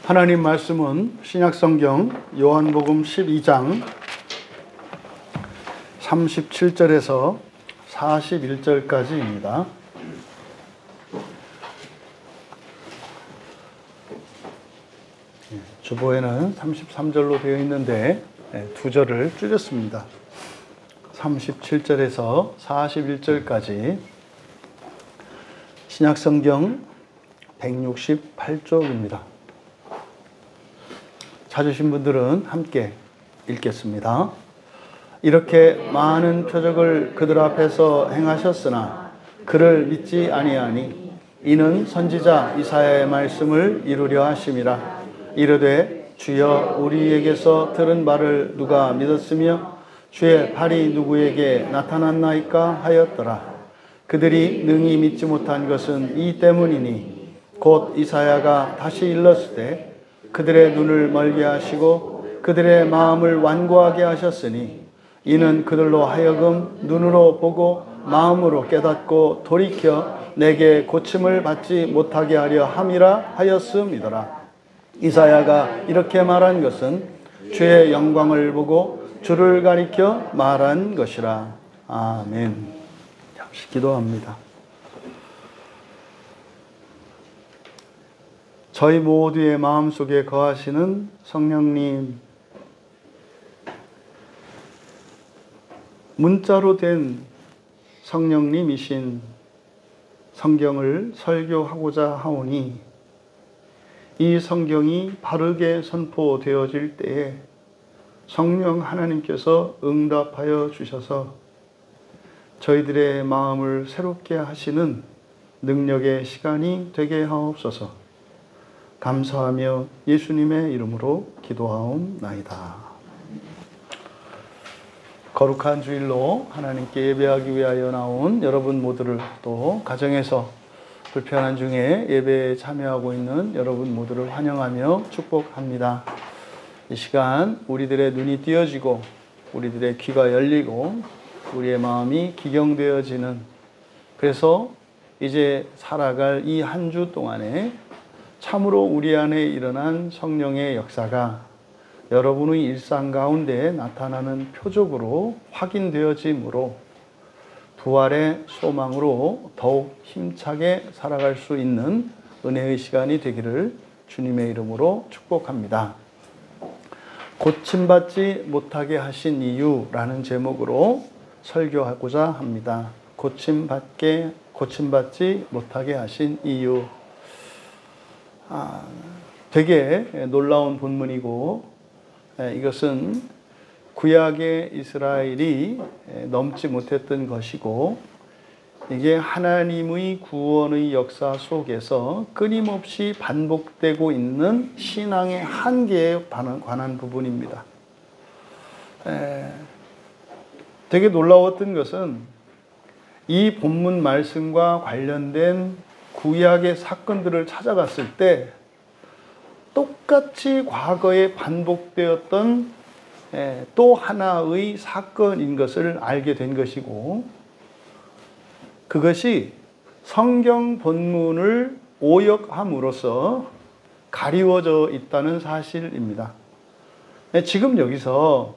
하나님 말씀은 신약성경 요한복음 12장 37절에서 41절까지입니다. 주보에는 33절로 되어 있는데 두 절을 줄였습니다. 37절에서 41절까지 신약성경 168쪽입니다. 찾으신 분들은 함께 읽겠습니다. 이렇게 많은 표적을 그들 앞에서 행하셨으나 그를 믿지 아니하니 이는 선지자 이사야의 말씀을 이루려 하심이라. 이르되 주여 우리에게서 들은 바를 누가 믿었으며 주의 팔이 누구에게 나타났나이까 하였더라. 그들이 능히 믿지 못한 것은 이 때문이니 곧 이사야가 다시 일렀으되 그들의 눈을 멀게 하시고 그들의 마음을 완고하게 하셨으니 이는 그들로 하여금 눈으로 보고 마음으로 깨닫고 돌이켜 내게 고침을 받지 못하게 하려 함이라 하였음이더라. 이사야가 이렇게 말한 것은 주의 영광을 보고 주를 가리켜 말한 것이라. 아멘. 잠시 기도합니다. 저희 모두의 마음속에 거하시는 성령님, 문자로 된 성령님이신 성경을 설교하고자 하오니 이 성경이 바르게 선포되어질 때에 성령 하나님께서 응답하여 주셔서 저희들의 마음을 새롭게 하시는 능력의 시간이 되게 하옵소서. 감사하며 예수님의 이름으로 기도하옵나이다. 거룩한 주일로 하나님께 예배하기 위하여 나온 여러분 모두를, 또 가정에서 불편한 중에 예배에 참여하고 있는 여러분 모두를 환영하며 축복합니다. 이 시간 우리들의 눈이 띄어지고 우리들의 귀가 열리고 우리의 마음이 기경되어지는, 그래서 이제 살아갈 이 한 주 동안에 참으로 우리 안에 일어난 성령의 역사가 여러분의 일상 가운데 나타나는 표적으로 확인되어지므로 부활의 소망으로 더욱 힘차게 살아갈 수 있는 은혜의 시간이 되기를 주님의 이름으로 축복합니다. 고침받지 못하게 하신 이유라는 제목으로 설교하고자 합니다. 고침받지 못하게 하신 이유. 되게 놀라운 본문이고, 이것은 구약의 이스라엘이 넘지 못했던 것이고, 이게 하나님의 구원의 역사 속에서 끊임없이 반복되고 있는 신앙의 한계에 관한 부분입니다. 되게 놀라웠던 것은 이 본문 말씀과 관련된 구약의 사건들을 찾아갔을 때 똑같이 과거에 반복되었던 또 하나의 사건인 것을 알게 된 것이고, 그것이 성경 본문을 오역함으로써 가리워져 있다는 사실입니다. 지금 여기서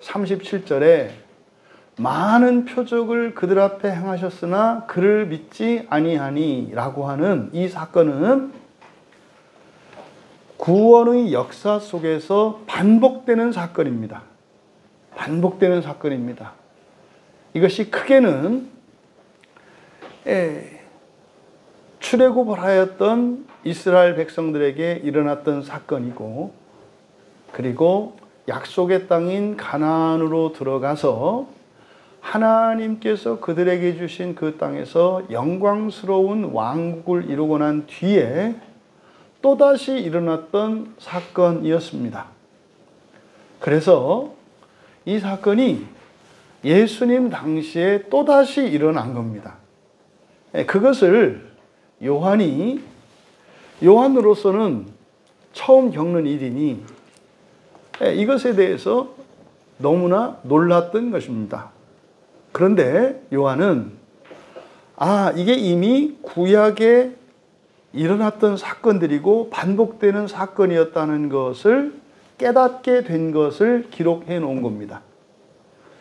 37절에 많은 표적을 그들 앞에 행하셨으나 그를 믿지 아니하니 라고 하는 이 사건은 구원의 역사 속에서 반복되는 사건입니다. 반복되는 사건입니다. 이것이 크게는 출애굽을 하였던 이스라엘 백성들에게 일어났던 사건이고, 그리고 약속의 땅인 가나안으로 들어가서 하나님께서 그들에게 주신 그 땅에서 영광스러운 왕국을 이루고 난 뒤에 또다시 일어났던 사건이었습니다. 그래서 이 사건이 예수님 당시에 또다시 일어난 겁니다. 그것을 요한으로서는 처음 겪는 일이니 이것에 대해서 너무나 놀랐던 것입니다. 그런데 요한은 이게 이미 구약의 일어났던 사건들이고 반복되는 사건이었다는 것을 깨닫게 된 것을 기록해 놓은 겁니다.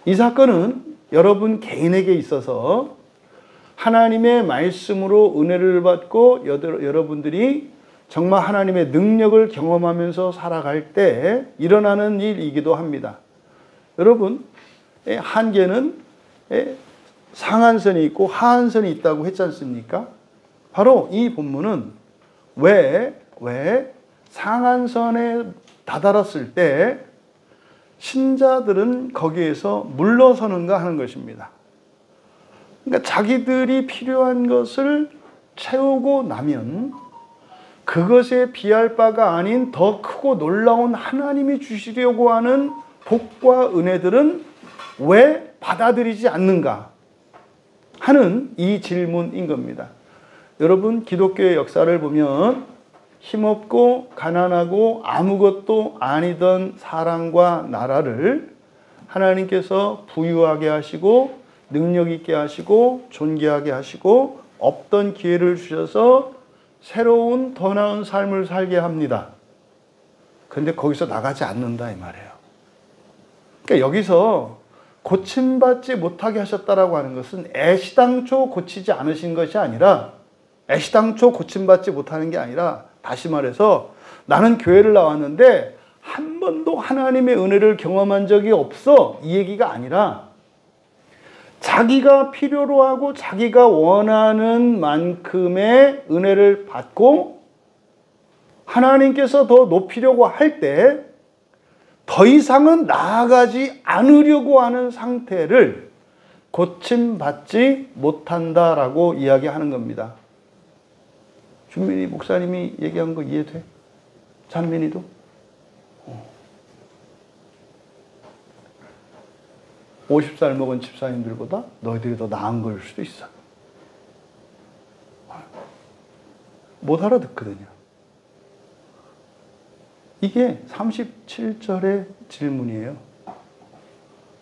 이 사건은 여러분 개인에게 있어서 하나님의 말씀으로 은혜를 받고 여러분들이 정말 하나님의 능력을 경험하면서 살아갈 때 일어나는 일이기도 합니다. 여러분, 한계는 상한선이 있고 하한선이 있다고 했지 않습니까? 바로 이 본문은 왜 상한선에 다다랐을 때 신자들은 거기에서 물러서는가 하는 것입니다. 그러니까 자기들이 필요한 것을 채우고 나면 그것에 비할 바가 아닌 더 크고 놀라운 하나님이 주시려고 하는 복과 은혜들은 왜 받아들이지 않는가 하는 이 질문인 겁니다. 여러분, 기독교의 역사를 보면 힘없고 가난하고 아무것도 아니던 사람과 나라를 하나님께서 부유하게 하시고 능력 있게 하시고 존귀하게 하시고 없던 기회를 주셔서 새로운 더 나은 삶을 살게 합니다. 그런데 거기서 나가지 않는다 이 말이에요. 그러니까 여기서 고침받지 못하게 하셨다라고 하는 것은 애시당초 고치지 않으신 것이 아니라 애시당초 고침받지 못하는 게 아니라 다시 말해서 나는 교회를 나왔는데 한 번도 하나님의 은혜를 경험한 적이 없어 이 얘기가 아니라 자기가 필요로 하고 자기가 원하는 만큼의 은혜를 받고 하나님께서 더 높이려고 할 때 더 이상은 나아가지 않으려고 하는 상태를 고침받지 못한다라고 이야기하는 겁니다. 준민이 목사님이 얘기한 거 이해돼? 잔민이도? 50살 먹은 집사님들보다 너희들이 더 나은 걸 수도 있어. 못 알아듣거든요. 이게 37절의 질문이에요.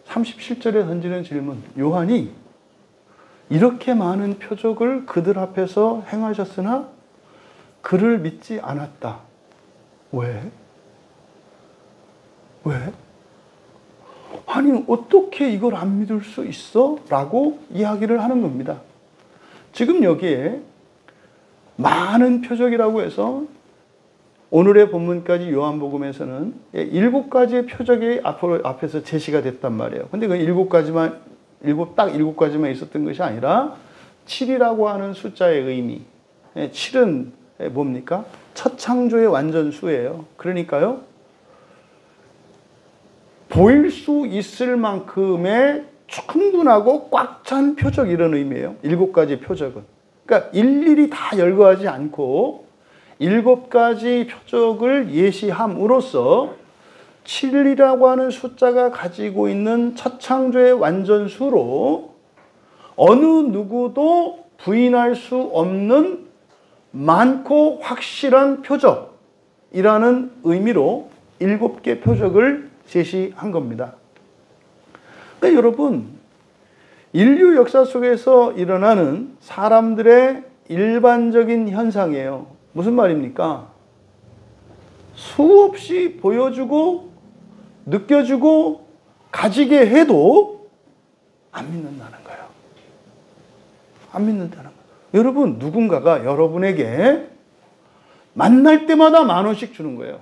37절에 던지는 질문. 요한이 이렇게 많은 표적을 그들 앞에서 행하셨으나 그를 믿지 않았다. 왜? 아니 어떻게 이걸 안 믿을 수 있어? 라고 이야기를 하는 겁니다. 지금 여기에 많은 표적이라고 해서 오늘의 본문까지 요한복음에서는 7가지의 표적이 앞에서 제시가 됐단 말이에요. 근데 그 7가지만 있었던 것이 아니라 7이라고 하는 숫자의 의미. 7은 뭡니까? 첫 창조의 완전수예요. 그러니까요. 보일 수 있을 만큼의 충분하고 꽉 찬 표적 이런 의미예요. 7가지 표적은. 그러니까 일일이 다 열거하지 않고 7가지 표적을 예시함으로써 7이라고 하는 숫자가 가지고 있는 첫 창조의 완전수로 어느 누구도 부인할 수 없는 많고 확실한 표적이라는 의미로 7개 표적을 제시한 겁니다. 그러니까 여러분, 인류 역사 속에서 일어나는 사람들의 일반적인 현상이에요. 무슨 말입니까? 수없이 보여주고 느껴주고 가지게 해도 안 믿는다는 거예요. 안 믿는다는 거예요. 여러분, 누군가가 여러분에게 만날 때마다 10,000원씩 주는 거예요.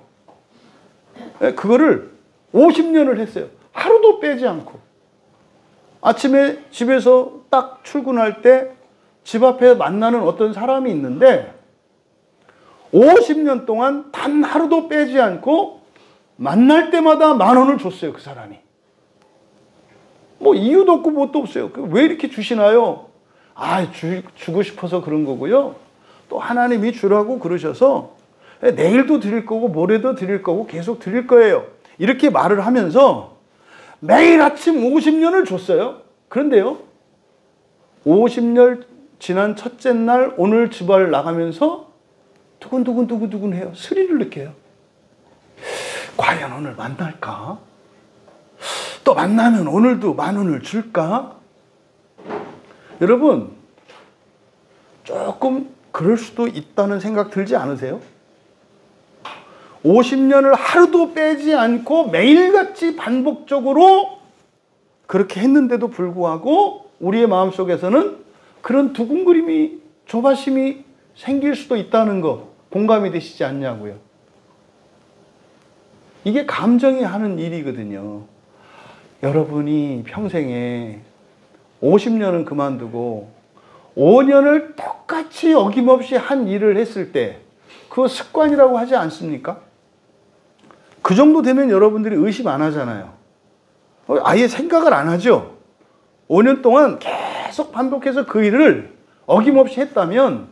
그거를 50년을 했어요. 하루도 빼지 않고. 아침에 집에서 딱 출근할 때 집 앞에 만나는 어떤 사람이 있는데 50년 동안 단 하루도 빼지 않고 만날 때마다 10,000원을 줬어요. 그 사람이. 뭐 이유도 없고 뭣도 없어요. 왜 이렇게 주시나요? 주고 싶어서 그런 거고요. 또 하나님이 주라고 그러셔서 내일도 드릴 거고 모레도 드릴 거고 계속 드릴 거예요. 이렇게 말을 하면서 매일 아침 50년을 줬어요. 그런데요, 50년 지난 첫째 날 오늘 집을 나가면서 두근두근 해요. 스릴을 느껴요. 과연 오늘 만날까? 또 만나면 오늘도 10,000원을 줄까? 여러분, 조금 그럴 수도 있다는 생각 들지 않으세요? 50년을 하루도 빼지 않고 매일같이 반복적으로 그렇게 했는데도 불구하고 우리의 마음속에서는 그런 두근거림이, 조바심이 생길 수도 있다는 거 공감이 되시지 않냐고요. 이게 감정이 하는 일이거든요. 여러분이 평생에 50년은 그만두고 5년을 똑같이 어김없이 한 일을 했을 때 그거 습관이라고 하지 않습니까? 그 정도 되면 여러분들이 의심 안 하잖아요. 아예 생각을 안 하죠. 5년 동안 계속 반복해서 그 일을 어김없이 했다면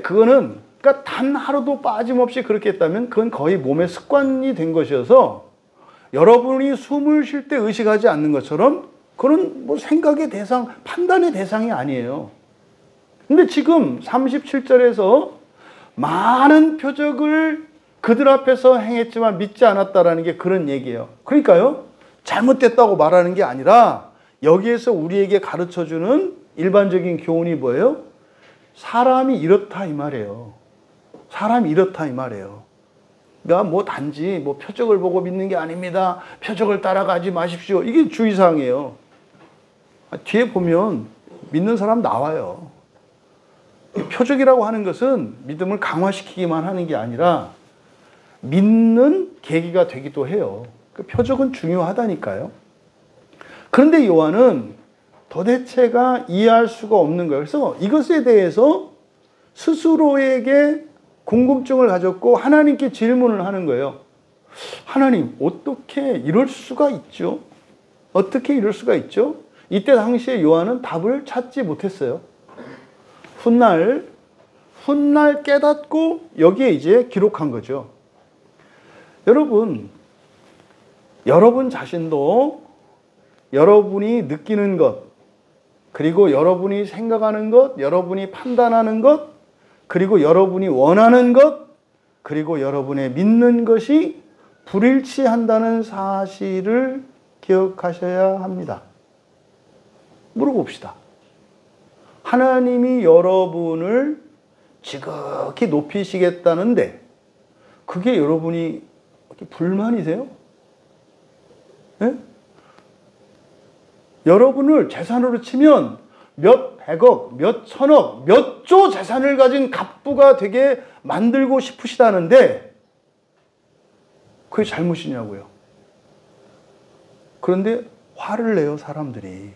그거는, 그러니까 단 하루도 빠짐없이 그렇게 했다면 그건 거의 몸의 습관이 된 것이어서 여러분이 숨을 쉴 때 의식하지 않는 것처럼 그런 뭐 생각의 대상, 판단의 대상이 아니에요. 근데 지금 37절에서 많은 표적을 그들 앞에서 행했지만 믿지 않았다라는 게 그런 얘기예요. 그러니까요, 잘못됐다고 말하는 게 아니라 여기에서 우리에게 가르쳐주는 일반적인 교훈이 뭐예요? 사람이 이렇다 이 말이에요. 사람이 이렇다 이 말이에요. 그러니까 뭐 단지 뭐 표적을 보고 믿는 게 아닙니다. 표적을 따라가지 마십시오. 이게 주의사항이에요. 뒤에 보면 믿는 사람 나와요. 표적이라고 하는 것은 믿음을 강화시키기만 하는 게 아니라 믿는 계기가 되기도 해요. 그 표적은 중요하다니까요. 그런데 요한은 도대체가 이해할 수가 없는 거예요. 그래서 이것에 대해서 스스로에게 궁금증을 가졌고 하나님께 질문을 하는 거예요. 하나님, 어떻게 이럴 수가 있죠? 어떻게 이럴 수가 있죠? 이때 당시에 요한은 답을 찾지 못했어요. 훗날 깨닫고 여기에 이제 기록한 거죠. 여러분 자신도 여러분이 느끼는 것, 그리고 여러분이 생각하는 것, 여러분이 판단하는 것, 그리고 여러분이 원하는 것, 그리고 여러분의 믿는 것이 불일치한다는 사실을 기억하셔야 합니다. 물어봅시다. 하나님이 여러분을 지극히 높이시겠다는데 그게 여러분이 불만이세요? 네? 여러분을 재산으로 치면 몇 백억, 몇 천억, 몇 조 재산을 가진 갑부가 되게 만들고 싶으시다는데 그게 잘못이냐고요. 그런데 화를 내요, 사람들이.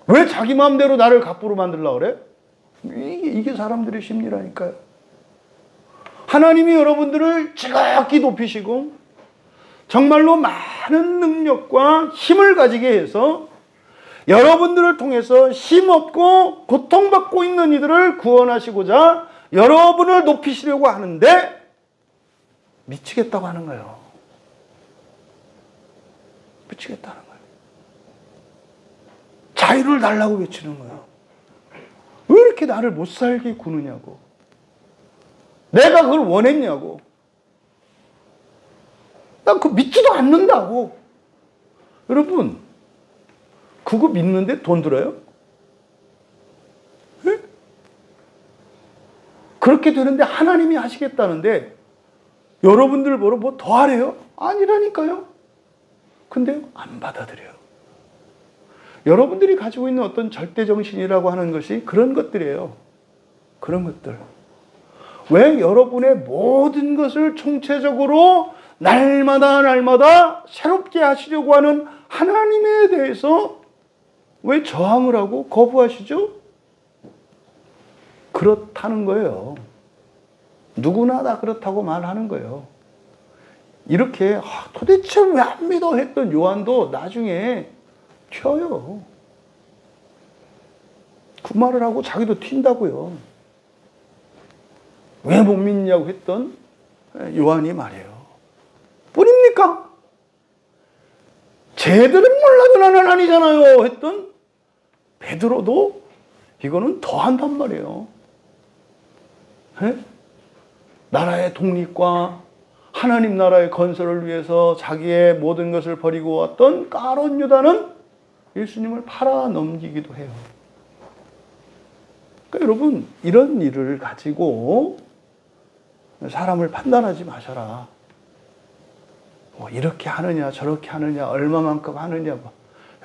왜 자기 마음대로 나를 갑부로 만들려고 그래? 이게 사람들의 심리라니까요. 하나님이 여러분들을 지극히 높이시고 정말로 많은 능력과 힘을 가지게 해서 여러분들을 통해서 힘없고 고통받고 있는 이들을 구원하시고자 여러분을 높이시려고 하는데 미치겠다고 하는 거예요. 미치겠다는 거예요. 자유를 달라고 외치는 거예요. 왜 이렇게 나를 못 살게 구느냐고. 내가 그걸 원했냐고. 난 그거 믿지도 않는다고. 여러분, 그거 믿는데 돈 들어요? 네? 그렇게 되는데 하나님이 하시겠다는데 여러분들 보러 뭐 더 하래요? 아니라니까요. 근데 안 받아들여요. 여러분들이 가지고 있는 어떤 절대정신이라고 하는 것이 그런 것들이에요. 그런 것들. 왜 여러분의 모든 것을 총체적으로 날마다 새롭게 하시려고 하는 하나님에 대해서 왜 저항을 하고 거부하시죠? 그렇다는 거예요. 누구나 다 그렇다고 말하는 거예요. 이렇게 도대체 왜 안 믿어 했던 요한도 나중에 튀어요. 그 말을 하고 자기도 튄다고요. 왜 못 믿냐고 했던 요한이 말이에요. 뿐입니까? 쟤들은 몰라도 나는 아니잖아요 했던 베드로도 이거는 더 한단 말이에요. 네? 나라의 독립과 하나님 나라의 건설을 위해서 자기의 모든 것을 버리고 왔던 까론 유다는 예수님을 팔아 넘기기도 해요. 그러니까 여러분, 이런 일을 가지고 사람을 판단하지 마셔라. 뭐 이렇게 하느냐 저렇게 하느냐 얼마만큼 하느냐, 뭐.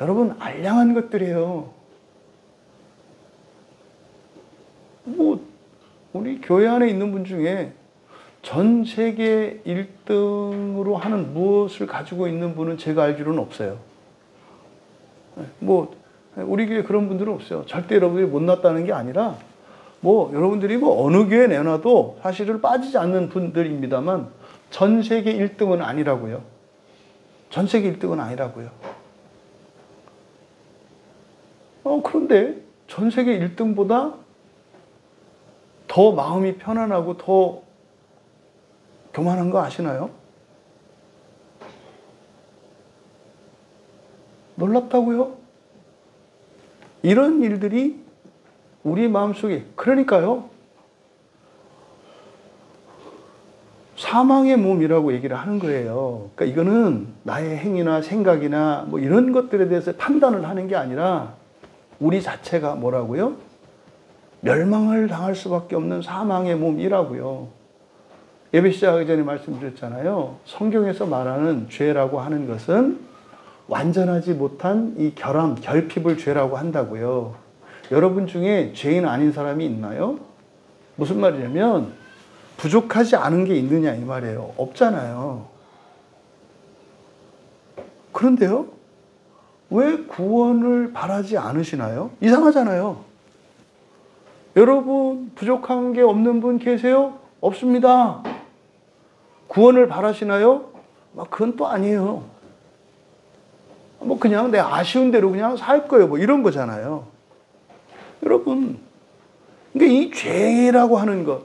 여러분, 알량한 것들이에요. 뭐 우리 교회 안에 있는 분 중에 전 세계 1등으로 하는 무엇을 가지고 있는 분은 제가 알기로는 없어요. 뭐 우리 교회 그런 분들은 없어요. 절대 여러분들이 못났다는 게 아니라, 뭐 여러분들이 뭐 어느 교회 내놔도 사실은 빠지지 않는 분들입니다만 전 세계 1등은 아니라고요. 전 세계 1등은 아니라고요. 그런데 전 세계 1등보다 더 마음이 편안하고 더 교만한 거 아시나요? 놀랍다고요? 이런 일들이 우리 마음속에, 그러니까요, 사망의 몸이라고 얘기를 하는 거예요. 그러니까 이거는 나의 행위나 생각이나 뭐 이런 것들에 대해서 판단을 하는 게 아니라 우리 자체가 뭐라고요? 멸망을 당할 수밖에 없는 사망의 몸이라고요. 예배 시작하기 전에 말씀드렸잖아요. 성경에서 말하는 죄라고 하는 것은 완전하지 못한 이 결핍을 죄라고 한다고요. 여러분 중에 죄인 아닌 사람이 있나요? 무슨 말이냐면 부족하지 않은 게 있느냐 이 말이에요. 없잖아요. 그런데요, 왜 구원을 바라지 않으시나요? 이상하잖아요. 여러분, 부족한 게 없는 분 계세요? 없습니다. 구원을 바라시나요? 그건 또 아니에요. 뭐 그냥 내 아쉬운 대로 그냥 살 거예요. 뭐 이런 거잖아요. 여러분, 그러니까 이 죄라고 하는 것,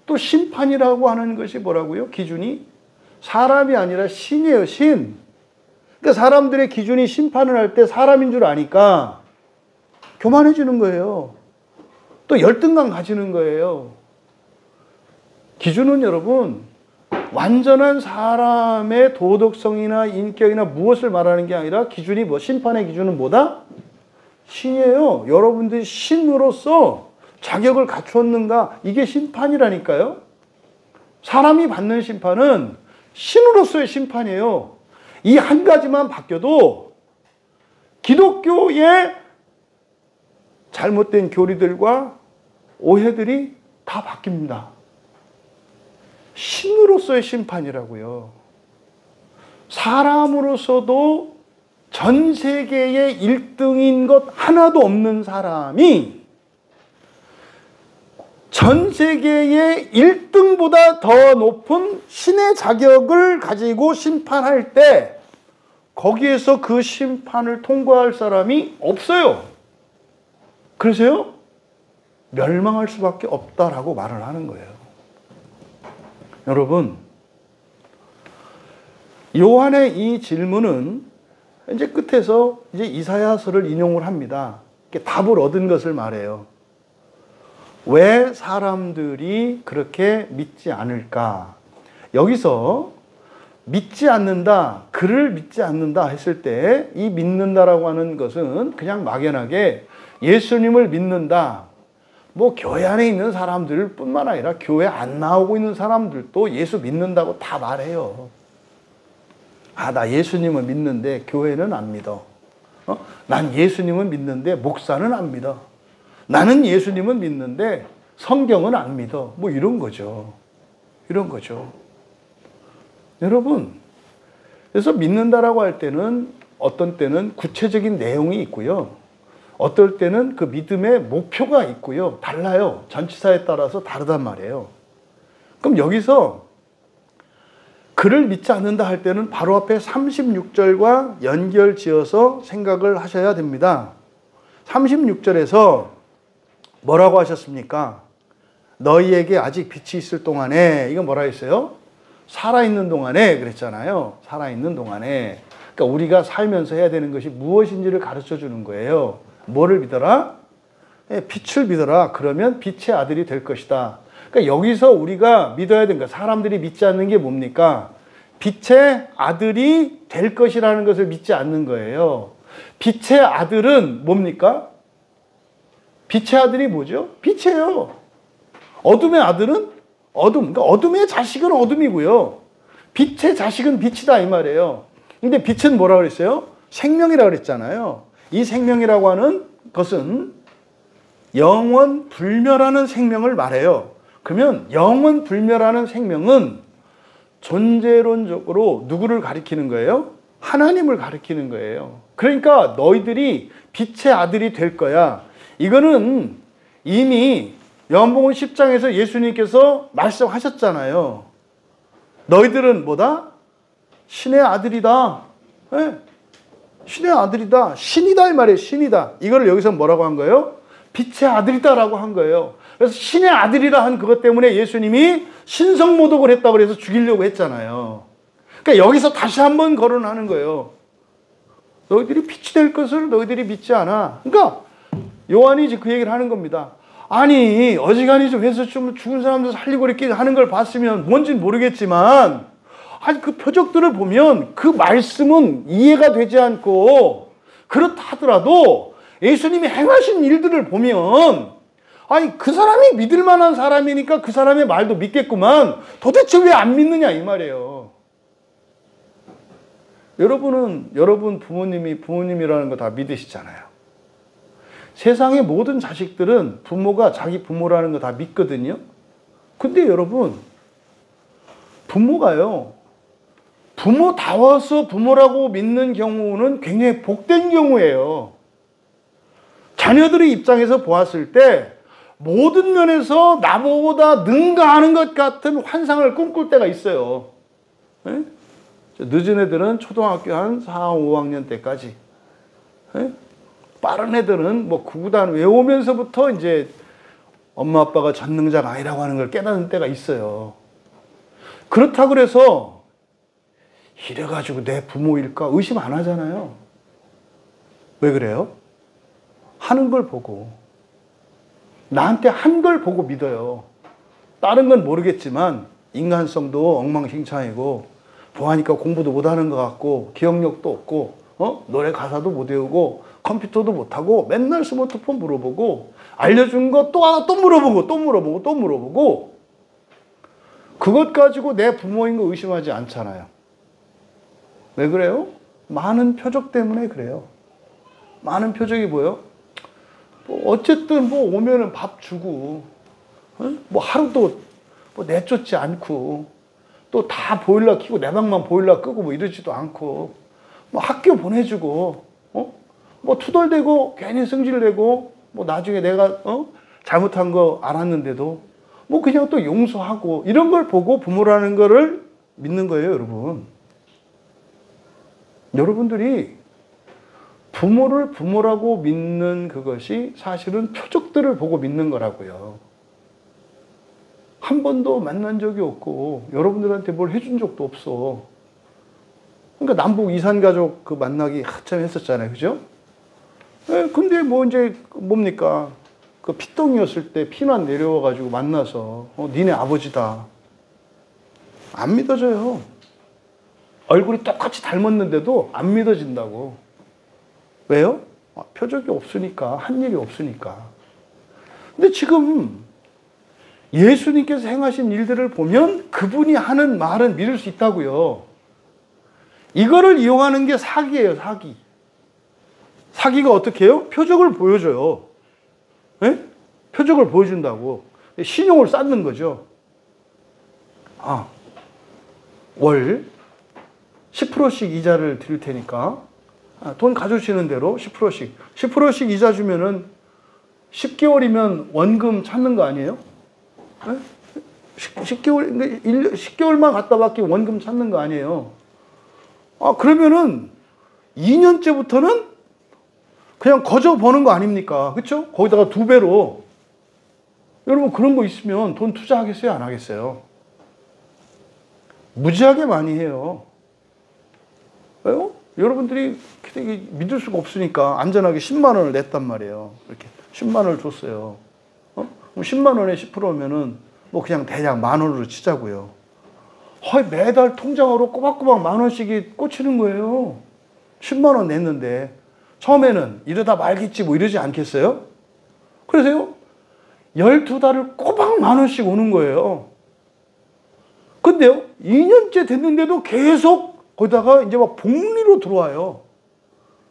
또 심판이라고 하는 것이 뭐라고요? 기준이 사람이 아니라 신이에요. 신. 그러니까 사람들의 기준이 심판을 할 때 사람인 줄 아니까 교만해지는 거예요. 또 열등감 가지는 거예요. 기준은 여러분, 완전한 사람의 도덕성이나 인격이나 무엇을 말하는 게 아니라 기준이 뭐, 심판의 기준은 뭐다? 신이에요. 여러분들이 신으로서 자격을 갖추었는가? 이게 심판이라니까요. 사람이 받는 심판은 신으로서의 심판이에요. 이 한 가지만 바뀌어도 기독교의 잘못된 교리들과 오해들이 다 바뀝니다. 신으로서의 심판이라고요. 사람으로서도 전 세계의 1등인 것 하나도 없는 사람이 전 세계의 1등보다 더 높은 신의 자격을 가지고 심판할 때 거기에서 그 심판을 통과할 사람이 없어요. 그래서요, 멸망할 수밖에 없다라고 말을 하는 거예요. 여러분, 요한의 이 질문은 이제 끝에서 이제 이사야서를 인용을 합니다. 답을 얻은 것을 말해요. 왜 사람들이 그렇게 믿지 않을까? 여기서 믿지 않는다, 그를 믿지 않는다 했을 때 이 믿는다라고 하는 것은 그냥 막연하게 예수님을 믿는다. 뭐 교회 안에 있는 사람들 뿐만 아니라 교회 안 나오고 있는 사람들도 예수 믿는다고 다 말해요. 나 예수님은 믿는데 교회는 안 믿어. 난 예수님은 믿는데 목사는 안 믿어. 나는 예수님은 믿는데 성경은 안 믿어. 뭐 이런 거죠. 이런 거죠. 여러분, 그래서 믿는다라고 할 때는 어떤 때는 구체적인 내용이 있고요. 어떨 때는 그 믿음의 목표가 있고요. 달라요. 전치사에 따라서 다르단 말이에요. 그럼 여기서 그를 믿지 않는다 할 때는 바로 앞에 36절과 연결 지어서 생각을 하셔야 됩니다. 36절에서 뭐라고 하셨습니까? 너희에게 아직 빛이 있을 동안에, 이건 뭐라 했어요? 살아있는 동안에 그랬잖아요. 살아있는 동안에. 그러니까 우리가 살면서 해야 되는 것이 무엇인지를 가르쳐 주는 거예요. 뭐를 믿어라? 빛을 믿어라. 그러면 빛의 아들이 될 것이다. 그러니까 여기서 우리가 믿어야 되는 거, 사람들이 믿지 않는 게 뭡니까? 빛의 아들이 될 것이라는 것을 믿지 않는 거예요. 빛의 아들은 뭡니까? 빛의 아들이 뭐죠? 빛이에요. 어둠의 아들은 어둠. 그러니까 어둠의 자식은 어둠이고요. 빛의 자식은 빛이다 이 말이에요. 근데 빛은 뭐라 그랬어요? 생명이라고 그랬잖아요. 이 생명이라고 하는 것은 영원 불멸하는 생명을 말해요. 그러면 영원 불멸하는 생명은 존재론적으로 누구를 가리키는 거예요? 하나님을 가리키는 거예요. 그러니까 너희들이 빛의 아들이 될 거야. 이거는 이미 요한복음 10장에서 예수님께서 말씀하셨잖아요. 너희들은 뭐다? 신의 아들이다. 네. 신의 아들이다. 신이다 이 말이에요. 신이다. 이걸 여기서 뭐라고 한 거예요? 빛의 아들이다라고 한 거예요. 그래서 신의 아들이라 한 그것 때문에 예수님이 신성모독을 했다고 해서 죽이려고 했잖아요. 그러니까 여기서 다시 한번 거론하는 거예요. 너희들이 빛이 될 것을 너희들이 믿지 않아. 그러니까 요한이 이제 그 얘기를 하는 겁니다. 아니 어지간히 좀 해서 좀 죽은 사람들 살리고 이렇게 하는 걸 봤으면 뭔지는 모르겠지만 아니 그 표적들을 보면 그 말씀은 이해가 되지 않고 그렇다 하더라도 예수님이 행하신 일들을 보면 아니 그 사람이 믿을 만한 사람이니까 그 사람의 말도 믿겠구만 도대체 왜 안 믿느냐 이 말이에요. 여러분은 여러분 부모님이라는 거 다 믿으시잖아요. 세상의 모든 자식들은 부모가 자기 부모라는 거 다 믿거든요. 근데 여러분 부모가요. 부모다워서 부모라고 믿는 경우는 굉장히 복된 경우예요. 자녀들의 입장에서 보았을 때 모든 면에서 나보다 능가하는 것 같은 환상을 꿈꿀 때가 있어요. 네? 늦은 애들은 초등학교 한 4, 5학년 때까지. 네? 빠른 애들은 뭐 구구단 외우면서부터 이제 엄마 아빠가 전능자가 아니라고 하는 걸 깨닫는 때가 있어요. 그렇다고 그래서 이래가지고 내 부모일까 의심 안 하잖아요. 왜 그래요? 하는 걸 보고 나한테 한 걸 보고 믿어요. 다른 건 모르겠지만 인간성도 엉망진창이고 보아니까 공부도 못하는 것 같고 기억력도 없고 노래 가사도 못 외우고 컴퓨터도 못하고 맨날 스마트폰 물어보고 알려준 거 또 물어보고 또 물어보고 또 물어보고 그것 가지고 내 부모인 거 의심하지 않잖아요. 왜 그래요? 많은 표적 때문에 그래요. 많은 표적이 뭐예요? 뭐 어쨌든 뭐 오면은 밥 주고 뭐 하루도 뭐 내쫓지 않고 또 다 보일러 켜고 내 방만 보일러 끄고 뭐 이러지도 않고 뭐 학교 보내주고 뭐 투덜대고 괜히 승질내고 뭐 나중에 내가 잘못한 거 알았는데도 뭐 그냥 또 용서하고 이런 걸 보고 부모라는 거를 믿는 거예요, 여러분. 여러분들이 부모를 부모라고 믿는 그것이 사실은 표적들을 보고 믿는 거라고요. 한 번도 만난 적이 없고 여러분들한테 뭘 해준 적도 없어. 그러니까 남북 이산가족 그 만나기 한참 했었잖아요. 그죠? 네, 근데 뭐 이제 뭡니까? 그 피덩이였을 때 피난 내려와가지고 만나서 니네 아버지다. 안 믿어져요. 얼굴이 똑같이 닮았는데도 안 믿어진다고. 왜요? 표적이 없으니까, 한 일이 없으니까. 근데 지금 예수님께서 행하신 일들을 보면 그분이 하는 말은 믿을 수 있다고요. 이거를 이용하는 게 사기예요, 사기. 사기가 어떻게 해요? 표적을 보여줘요. 네? 표적을 보여준다고. 신용을 쌓는 거죠. 월 10%씩 이자를 드릴 테니까 돈 가져오시는 대로 10%씩 이자 주면은 10개월이면 원금 찾는 거 아니에요? 네? 10개월만 갖다 받기 원금 찾는 거 아니에요? 그러면은 2년째부터는 그냥 거저 버는 거 아닙니까? 그렇죠? 거기다가 2배로. 여러분 그런 거 있으면 돈 투자하겠어요? 안 하겠어요? 무지하게 많이 해요. 왜요? 여러분들이 믿을 수가 없으니까 안전하게 10만 원을 냈단 말이에요. 이렇게 10만 원을 줬어요. 그럼 10만 원에 10%면은 뭐 그냥 대략 10,000원으로 치자고요. 매달 통장으로 꼬박꼬박 10,000원씩이 꽂히는 거예요. 10만 원 냈는데 처음에는 이러다 말겠지 뭐 이러지 않겠어요? 그래서요, 12달을 꼬박 10,000원씩 오는 거예요. 근데요, 2년째 됐는데도 계속 거기다가 이제 막 복리로 들어와요.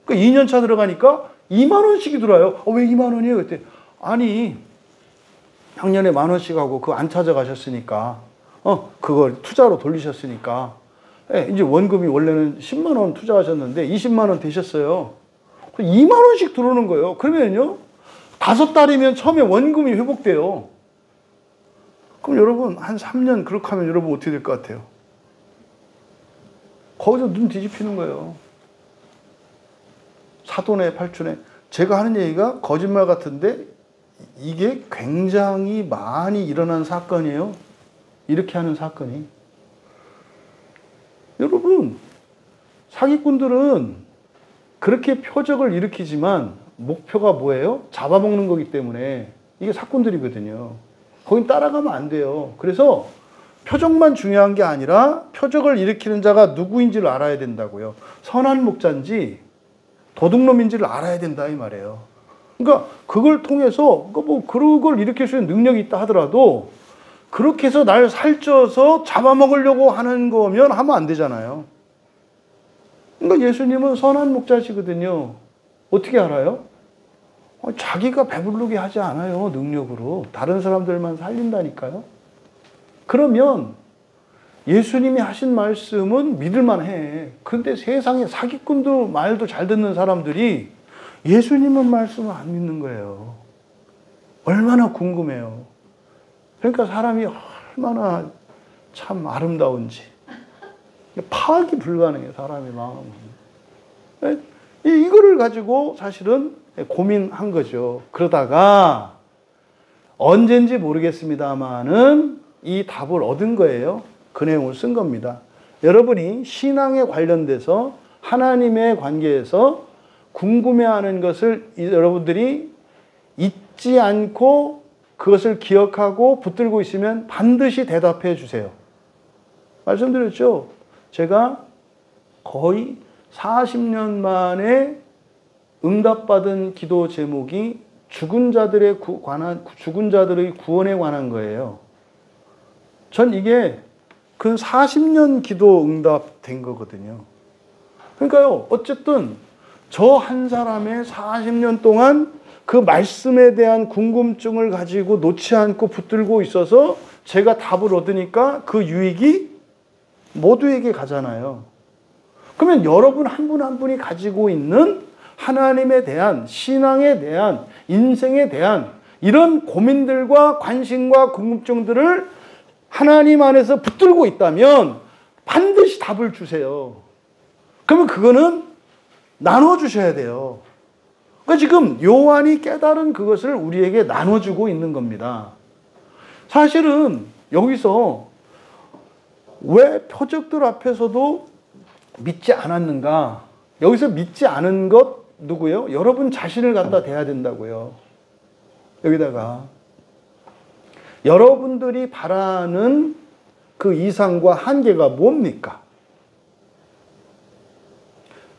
그러니까 2년차 들어가니까 20,000원씩이 들어와요. 왜 20,000원이에요? 그때 아니, 작년에 10,000원씩 하고 그거 안 찾아가셨으니까, 그걸 투자로 돌리셨으니까, 이제 원금이 원래는 100,000원 투자하셨는데 200,000원 되셨어요. 20,000원씩 들어오는 거예요. 그러면요, 5달이면 처음에 원금이 회복돼요. 그럼 여러분, 한 3년 그렇게 하면 여러분 어떻게 될 것 같아요? 거기서 눈 뒤집히는 거예요. 사돈의 팔촌에. 제가 하는 얘기가 거짓말 같은데 이게 굉장히 많이 일어난 사건이에요. 이렇게 하는 사건이. 여러분, 사기꾼들은 그렇게 표적을 일으키지만 목표가 뭐예요? 잡아먹는 거기 때문에 이게 사건들이거든요. 거긴 따라가면 안 돼요. 그래서 표적만 중요한 게 아니라 표적을 일으키는 자가 누구인지를 알아야 된다고요. 선한 목자인지 도둑놈인지를 알아야 된다 이 말이에요. 그러니까 그걸 통해서 그걸 일으킬 수 있는 능력이 있다 하더라도 그렇게 해서 날 살쪄서 잡아먹으려고 하는 거면 하면 안 되잖아요. 그러니까 예수님은 선한 목자시거든요. 어떻게 알아요? 자기가 배부르게 하지 않아요. 능력으로. 다른 사람들만 살린다니까요. 그러면 예수님이 하신 말씀은 믿을만 해. 그런데 세상에 사기꾼도 말도 잘 듣는 사람들이 예수님은 말씀을 안 믿는 거예요. 얼마나 궁금해요. 그러니까 사람이 얼마나 참 아름다운지. 파악이 불가능해요. 사람의 마음은. 이거를 가지고 사실은 고민한 거죠. 그러다가 언젠지 모르겠습니다만은 이 답을 얻은 거예요. 그 내용을 쓴 겁니다. 여러분이 신앙에 관련돼서 하나님의 관계에서 궁금해하는 것을 여러분들이 잊지 않고 그것을 기억하고 붙들고 있으면 반드시 대답해 주세요. 말씀드렸죠? 제가 거의 40년 만에 응답받은 기도 제목이 죽은 자들의 구원에 관한 거예요. 전 이게 그 40년 기도 응답된 거거든요. 그러니까요, 어쨌든 저 한 사람의 40년 동안 그 말씀에 대한 궁금증을 가지고 놓지 않고 붙들고 있어서 제가 답을 얻으니까 그 유익이 모두에게 가잖아요. 그러면 여러분 한 분 한 분이 가지고 있는 하나님에 대한, 신앙에 대한, 인생에 대한 이런 고민들과 관심과 궁금증들을 하나님 안에서 붙들고 있다면 반드시 답을 주세요. 그러면 그거는 나눠주셔야 돼요. 그러니까 지금 요한이 깨달은 그것을 우리에게 나눠주고 있는 겁니다. 사실은 여기서 왜 표적들 앞에서도 믿지 않았는가? 여기서 믿지 않은 것 누구예요? 여러분 자신을 갖다 대야 된다고요. 여기다가 여러분들이 바라는 그 이상과 한계가 뭡니까?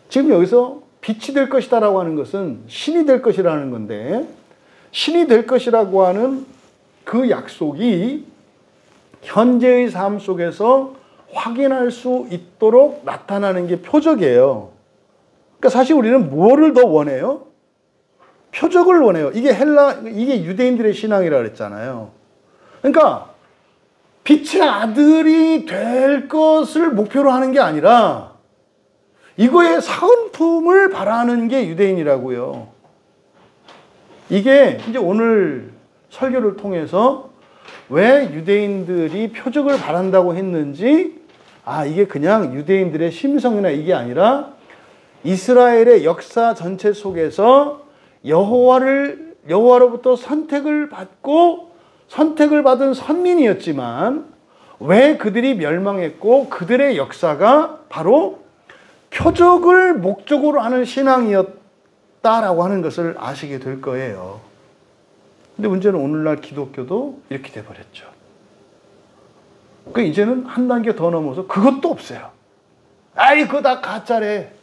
지금 여기서 빛이 될 것이다라고 하는 것은 신이 될 것이라는 건데, 신이 될 것이라고 하는 그 약속이 현재의 삶 속에서 확인할 수 있도록 나타나는 게 표적이에요. 그러니까 사실 우리는 뭐를 더 원해요? 표적을 원해요. 이게 유대인들의 신앙이라 그랬잖아요. 그러니까 빛의 아들이 될 것을 목표로 하는 게 아니라 이거의 사은품을 바라는 게 유대인이라고요. 이게 이제 오늘 설교를 통해서 왜 유대인들이 표적을 바란다고 했는지, 이게 그냥 유대인들의 심성이나 이게 아니라 이스라엘의 역사 전체 속에서 여호와로부터 선택을 받은 선민이었지만 왜 그들이 멸망했고 그들의 역사가 바로 표적을 목적으로 하는 신앙이었다라고 하는 것을 아시게 될 거예요. 근데 문제는 오늘날 기독교도 이렇게 돼버렸죠. 그 이제는 한 단계 더 넘어서 그것도 없어요. 그거 다 가짜래.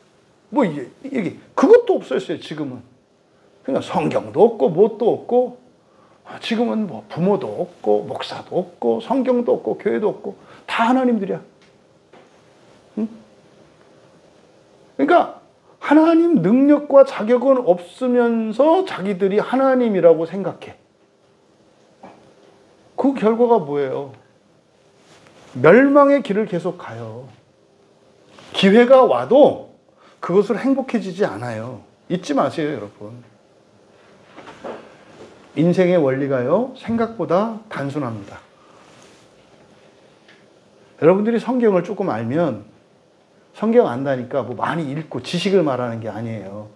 이게 그것도 없었어요, 지금은. 그러니까 성경도 없고, 뭣도 없고, 지금은 뭐 부모도 없고 목사도 없고 성경도 없고 교회도 없고 다 하나님들이야. 응? 그러니까 하나님 능력과 자격은 없으면서 자기들이 하나님이라고 생각해. 그 결과가 뭐예요? 멸망의 길을 계속 가요. 기회가 와도 그것으로 행복해지지 않아요. 잊지 마세요, 여러분. 인생의 원리가요, 생각보다 단순합니다. 여러분들이 성경을 조금 알면, 성경 안다니까 뭐 많이 읽고 지식을 말하는 게 아니에요.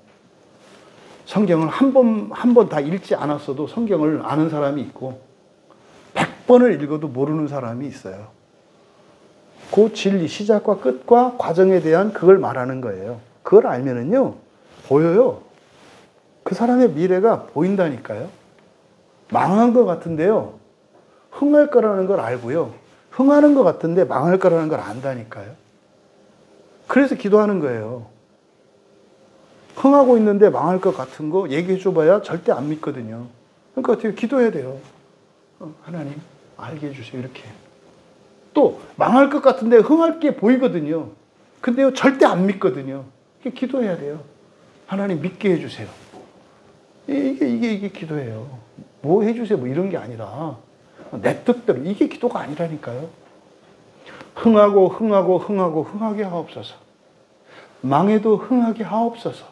성경을 한 번 다 읽지 않았어도 성경을 아는 사람이 있고, 100번을 읽어도 모르는 사람이 있어요. 그 진리, 시작과 끝과 과정에 대한 그걸 말하는 거예요. 그걸 알면은요, 보여요. 그 사람의 미래가 보인다니까요. 망한 것 같은데요, 흥할 거라는 걸 알고요, 흥하는 것 같은데 망할 거라는 걸 안다니까요. 그래서 기도하는 거예요. 흥하고 있는데 망할 것 같은 거 얘기해 줘봐야 절대 안 믿거든요. 그러니까 어떻게 기도해야 돼요. 하나님 알게 해주세요. 이렇게. 또 망할 것 같은데 흥할 게 보이거든요. 근데요 절대 안 믿거든요. 이게 기도해야 돼요. 하나님 믿게 해주세요. 이게 기도예요. 뭐 해주세요 뭐 이런 게 아니라 내 뜻대로, 이게 기도가 아니라니까요. 흥하게 하옵소서. 망해도 흥하게 하옵소서.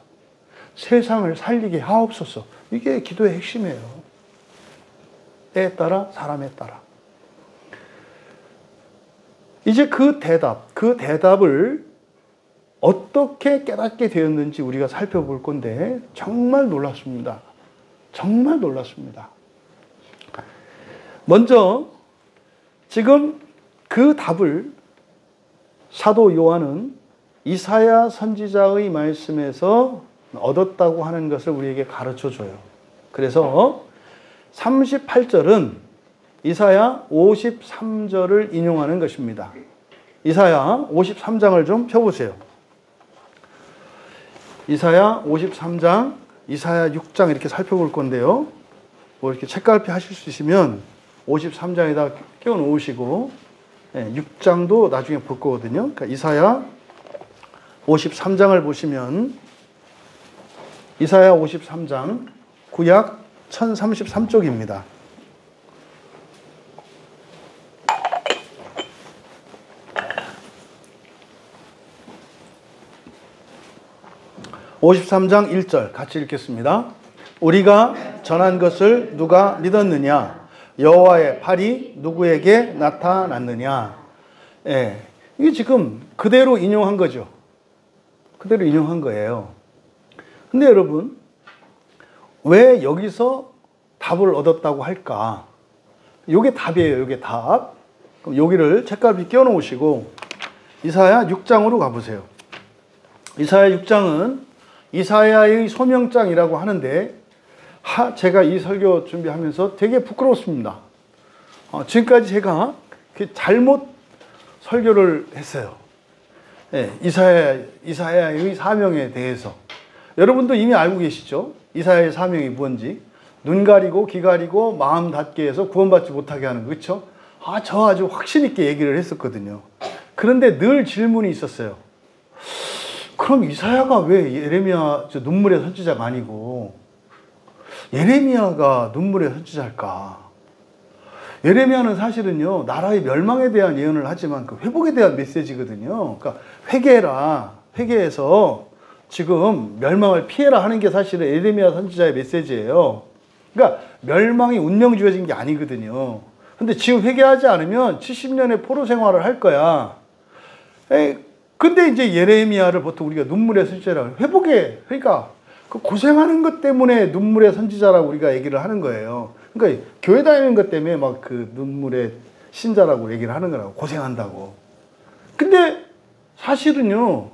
세상을 살리게 하옵소서. 이게 기도의 핵심이에요. 때에 따라, 사람에 따라. 이제 그 대답을 어떻게 깨닫게 되었는지 우리가 살펴볼 건데 정말 놀랐습니다. 정말 놀랐습니다. 먼저 지금 그 답을 사도 요한은 이사야 선지자의 말씀에서 얻었다고 하는 것을 우리에게 가르쳐 줘요. 그래서 38절은 이사야 53절을 인용하는 것입니다. 이사야 53장을 좀 펴보세요. 이사야 53장, 이사야 6장 이렇게 살펴볼 건데요. 뭐 이렇게 책갈피 하실 수 있으면 53장에다 끼워 놓으시고 6장도 나중에 볼 거거든요. 그러니까 이사야 53장을 보시면 이사야 53장 구약 1033쪽입니다. (53장) 1절 같이 읽겠습니다. 우리가 전한 것을 누가 믿었느냐? 여호와의 팔이 누구에게 나타났느냐? 예, 이게 지금 그대로 인용한 거죠. 그대로 인용한 거예요. 근데 여러분, 왜 여기서 답을 얻었다고 할까? 요게 답이에요. 요게 답. 그럼 여기를 책갈피 끼워 놓으시고 이사야 6장으로 가보세요. 이사야 6장은 이사야의 소명장이라고 하는데 제가 이 설교 준비하면서 되게 부끄러웠습니다. 지금까지 제가 잘못 설교를 했어요. 네, 이사야의 사명에 대해서. 여러분도 이미 알고 계시죠? 이사야의 사명이 뭔지. 눈 가리고 귀 가리고 마음 닫게 해서 구원받지 못하게 하는 거, 그렇죠? 저 아주 확신 있게 얘기를 했었거든요. 그런데 늘 질문이 있었어요. 그럼 이사야가 왜 예레미야 눈물의 선지자가 아니고 예레미야가 눈물의 선지자일까? 예레미야는 사실은요, 나라의 멸망에 대한 예언을 하지만 그 회복에 대한 메시지거든요. 그러니까 회개해라, 회개해서 지금 멸망을 피해라 하는 게 사실은 예레미야 선지자의 메시지예요. 그러니까 멸망이 운명 주어진 게 아니거든요. 근데 지금 회개하지 않으면 70년의 포로 생활을 할 거야. 근데 이제 예레미야를 보통 우리가 눈물의 선지자라고 회복해. 그러니까 그 고생하는 것 때문에 눈물의 선지자라고 우리가 얘기를 하는 거예요. 그러니까 교회 다니는 것 때문에 막 그 눈물의 신자라고 얘기를 하는 거라고, 고생한다고. 근데 사실은요,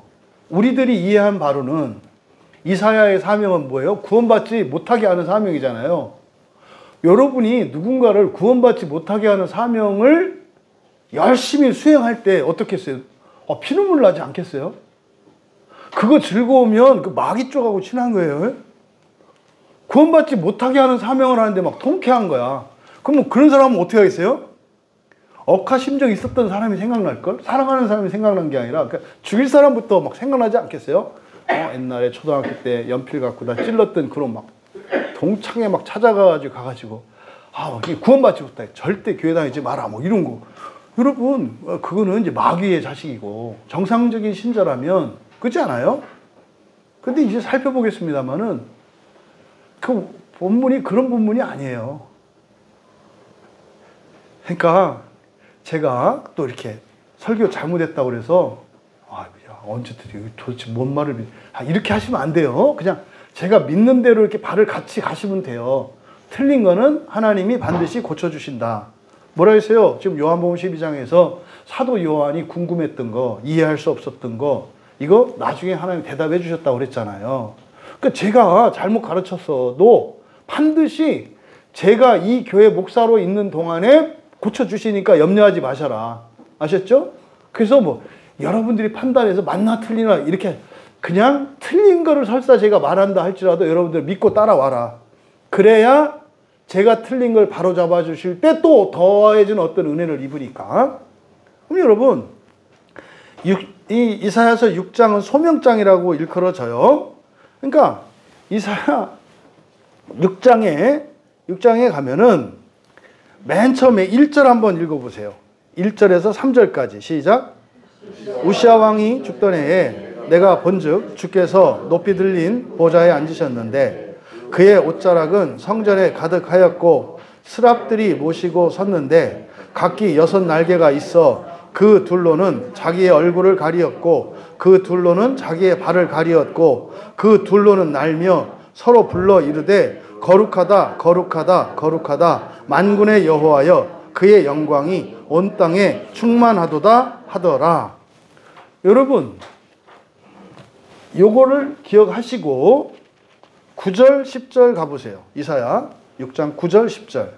우리들이 이해한 바로는 이사야의 사명은 뭐예요? 구원받지 못하게 하는 사명이잖아요. 여러분이 누군가를 구원받지 못하게 하는 사명을 열심히 수행할 때 어떻게 했어요? 피눈물 나지 않겠어요? 그거 즐거우면 그 마귀 쪽하고 친한 거예요. 구원받지 못하게 하는 사명을 하는데 막 통쾌한 거야. 그러면 그런 사람은 어떻게 하겠어요? 억하 심정이 있었던 사람이 생각날걸? 사랑하는 사람이 생각난 게 아니라 그러니까 죽일 사람부터 막 생각나지 않겠어요? 옛날에 초등학교 때 연필 갖고 나 찔렀던 그런 막 동창회 막 찾아가가지고 가가지고 구원받지 못해. 절대 교회 다니지 마라. 뭐 이런 거. 여러분, 그거는 이제 마귀의 자식이고 정상적인 신자라면 그렇지 않아요? 근데 이제 살펴보겠습니다만은 그 본문이 그런 본문이 아니에요. 그러니까 제가 또 이렇게 설교 잘못했다고 그래서 언제 도대체 뭔 말을 이렇게 하시면 안 돼요. 그냥 제가 믿는 대로 이렇게 발을 같이 가시면 돼요. 틀린 거는 하나님이 반드시 고쳐주신다. 뭐라 했어요? 지금 요한복음 12장에서 사도 요한이 궁금했던 거, 이해할 수 없었던 거, 이거 나중에 하나님 대답해 주셨다고 그랬잖아요. 그러니까 제가 잘못 가르쳤어도 반드시 제가 이 교회 목사로 있는 동안에 고쳐주시니까 염려하지 마셔라. 아셨죠? 그래서 뭐 여러분들이 판단해서 맞나 틀리나 이렇게 그냥 틀린 거를 설사 제가 말한다 할지라도 여러분들 믿고 따라와라. 그래야 제가 틀린 걸 바로 잡아 주실 때 또 더해진 어떤 은혜를 입으니까. 그럼 여러분, 이 이사야서 6장은 소명장이라고 일컬어져요. 그러니까 이사야 6장에 가면은 맨 처음에 1절 한번 읽어보세요. 1절에서 3절까지 시작. 우시야 왕이 죽던 해에 내가 본즉 주께서 높이 들린 보좌에 앉으셨는데 그의 옷자락은 성전에 가득하였고 스랍들이 모시고 섰는데 각기 6날개가 있어 그 둘로는 자기의 얼굴을 가리었고 그 둘로는 자기의 발을 가리었고 그 둘로는 날며 서로 불러 이르되 거룩하다 거룩하다 거룩하다 만군의 여호와여 그의 영광이 온 땅에 충만하도다 하더라. 여러분, 요거를 기억하시고 9절 10절 가보세요. 이사야 6장 9절 10절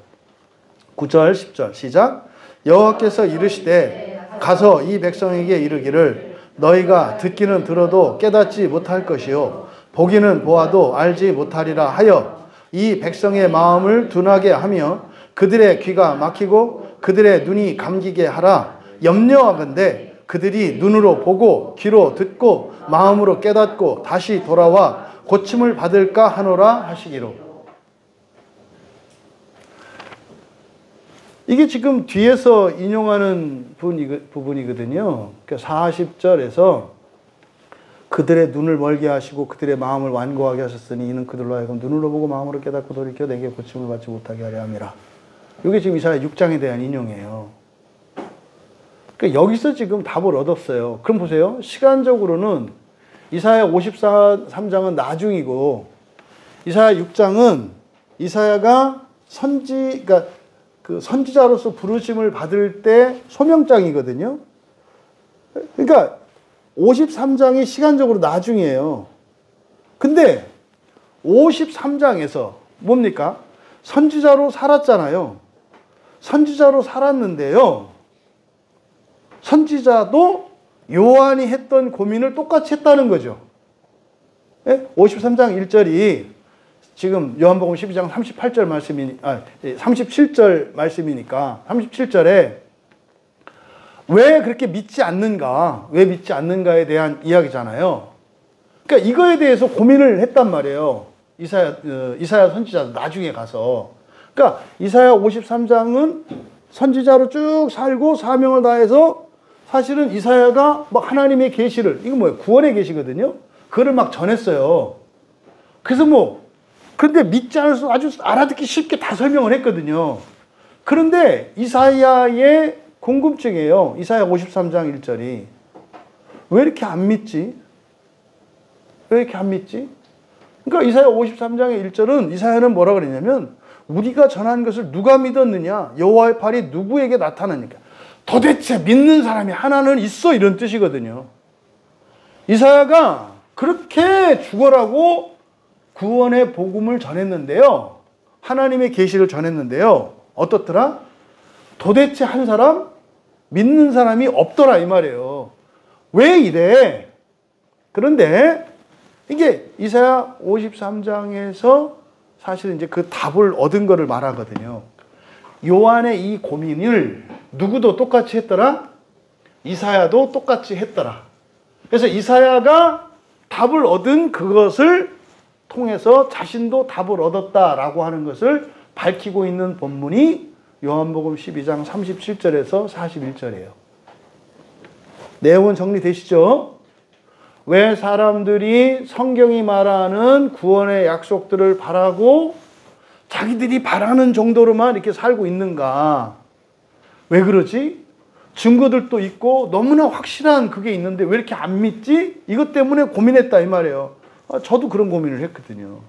9절 10절 시작. 여호와께서 이르시되 가서 이 백성에게 이르기를 너희가 듣기는 들어도 깨닫지 못할 것이요 보기는 보아도 알지 못하리라 하여 이 백성의 마음을 둔하게 하며 그들의 귀가 막히고 그들의 눈이 감기게 하라. 염려하건대 그들이 눈으로 보고 귀로 듣고 마음으로 깨닫고 다시 돌아와 고침을 받을까 하노라 하시기로. 이게 지금 뒤에서 인용하는 부분이거든요. 그러니까 40절에서 그들의 눈을 멀게 하시고 그들의 마음을 완고하게 하셨으니 이는 그들로 하여금 눈으로 보고 마음으로 깨닫고 돌이켜 내게 고침을 받지 못하게 하려 함이라. 이게 지금 이사야 6장에 대한 인용이에요. 그러니까 여기서 지금 답을 얻었어요. 그럼 보세요. 시간적으로는 이사야 53장은 나중이고 이사야 6장은 이사야가 그러니까 그 선지자로서 부르심을 받을 때 소명장이거든요. 그러니까 53장이 시간적으로 나중이에요. 근데 53장에서 뭡니까? 선지자로 살았잖아요. 선지자로 살았는데요. 선지자도 요한이 했던 고민을 똑같이 했다는 거죠. 53장 1절이 지금 요한복음 12장 38절 말씀이 37절 말씀이니까 37절에 왜 그렇게 믿지 않는가? 왜 믿지 않는가에 대한 이야기잖아요. 그러니까 이거에 대해서 고민을 했단 말이에요. 이사야 선지자도 나중에 가서. 그러니까 이사야 53장은 선지자로 쭉 살고 사명을 다해서 사실은 이사야가 막 하나님의 계시를, 이거 뭐예요? 구원의 계시거든요. 그거를 막 전했어요. 그래서 그런데 믿지 않을 수 아주 알아듣기 쉽게 다 설명을 했거든요. 그런데 이사야의 궁금증이에요. 이사야 53장 1절이. 왜 이렇게 안 믿지? 왜 이렇게 안 믿지? 그러니까 이사야 53장의 1절은 이사야는 뭐라 그랬냐면 우리가 전한 것을 누가 믿었느냐? 여호와의 팔이 누구에게 나타나니까. 도대체 믿는 사람이 하나는 있어 이런 뜻이거든요. 이사야가 그렇게 죽어라고 구원의 복음을 전했는데요. 하나님의 계시를 전했는데요. 어떻더라? 도대체 한 사람? 믿는 사람이 없더라 이 말이에요. 왜 이래? 그런데 이게 이사야 53장에서 사실은 이제 그 답을 얻은 거를 말하거든요. 요한의 이 고민을 누구도 똑같이 했더라? 이사야도 똑같이 했더라. 그래서 이사야가 답을 얻은 그것을 통해서 자신도 답을 얻었다라고 하는 것을 밝히고 있는 본문이 요한복음 12장 37절에서 41절이에요. 내용은 정리되시죠? 왜 사람들이 성경이 말하는 구원의 약속들을 바라고 자기들이 바라는 정도로만 이렇게 살고 있는가? 왜 그러지? 증거들도 있고 너무나 확실한 그게 있는데 왜 이렇게 안 믿지? 이것 때문에 고민했다 이 말이에요. 저도 그런 고민을 했거든요.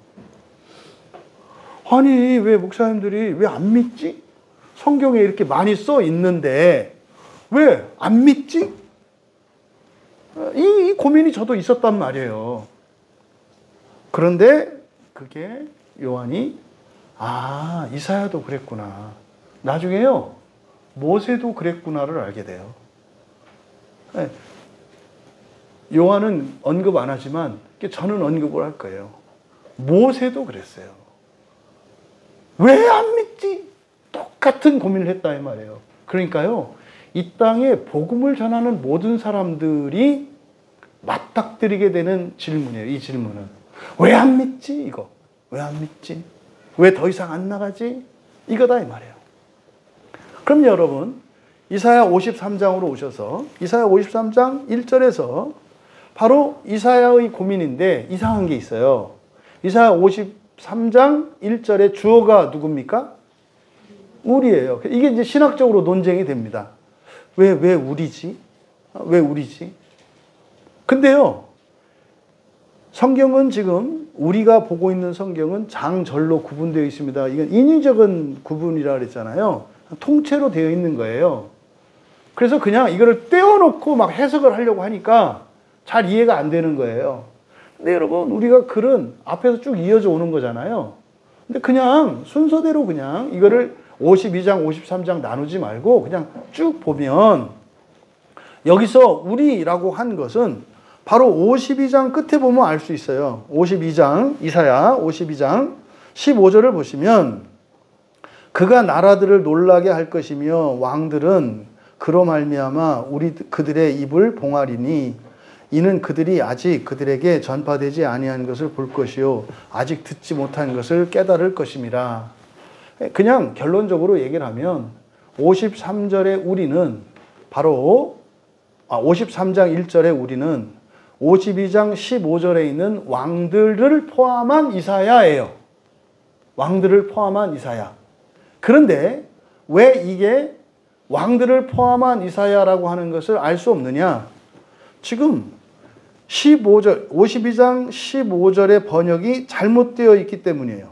아니 왜 목사님들이 왜 안 믿지? 성경에 이렇게 많이 써 있는데 왜 안 믿지? 이 고민이 저도 있었단 말이에요. 그런데 그게 요한이 이사야도 그랬구나. 나중에요. 모세도 그랬구나를 알게 돼요. 요한은 언급 안 하지만 저는 언급을 할 거예요. 모세도 그랬어요. 왜 안 믿지? 똑같은 고민을 했다 이 말이에요. 그러니까요. 이 땅에 복음을 전하는 모든 사람들이 맞닥뜨리게 되는 질문이에요. 이 질문은. 왜 안 믿지? 이거. 왜 안 믿지? 왜 더 이상 안 나가지? 이거다 이 말이에요. 그럼 여러분 이사야 53장으로 오셔서 이사야 53장 1절에서 바로 이사야의 고민인데 이상한 게 있어요. 이사야 53장 1절에 주어가 누굽니까? 우리예요. 이게 이제 신학적으로 논쟁이 됩니다. 왜 우리지? 왜 우리지? 근데요. 성경은 지금 우리가 보고 있는 성경은 장절로 구분되어 있습니다. 이건 인위적인 구분이라 그랬잖아요. 통째로 되어 있는 거예요. 그래서 그냥 이거를 떼어놓고 막 해석을 하려고 하니까 잘 이해가 안 되는 거예요. 근데 여러분 우리가 글은 앞에서 쭉 이어져 오는 거잖아요. 근데 그냥 순서대로 그냥 이거를 52장, 53장 나누지 말고 그냥 쭉 보면 여기서 우리라고 한 것은 바로 52장 끝에 보면 알 수 있어요. 52장, 이사야 52장 15절을 보시면 그가 나라들을 놀라게 할 것이며 왕들은 그로 말미암아 그들의 입을 봉하리니 이는 그들이 아직 그들에게 전파되지 아니한 것을 볼 것이요 아직 듣지 못한 것을 깨달을 것임이라. 그냥 결론적으로 얘기를 하면 53절의 우리는 바로 53장 1절의 우리는 52장 15절에 있는 왕들을 포함한 이사야예요. 왕들을 포함한 이사야. 그런데 왜 이게 왕들을 포함한 이사야라고 하는 것을 알 수 없느냐? 지금 15절, 52장 15절의 번역이 잘못되어 있기 때문이에요.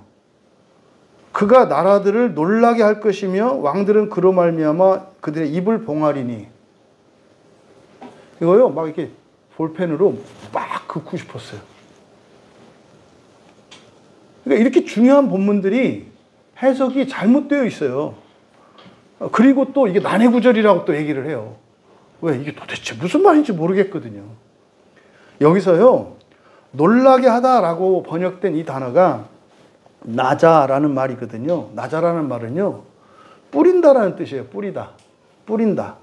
그가 나라들을 놀라게 할 것이며 왕들은 그로 말미암아 그들의 입을 봉하리니. 이거요, 막 이렇게 볼펜으로 막 긋고 싶었어요. 그러니까 이렇게 중요한 본문들이 해석이 잘못되어 있어요. 그리고 또 이게 난해구절이라고 또 얘기를 해요. 왜? 이게 도대체 무슨 말인지 모르겠거든요. 여기서요, 놀라게 하다라고 번역된 이 단어가 나자라는 말이거든요. 나자라는 말은요, 뿌린다라는 뜻이에요. 뿌리다. 뿌린다.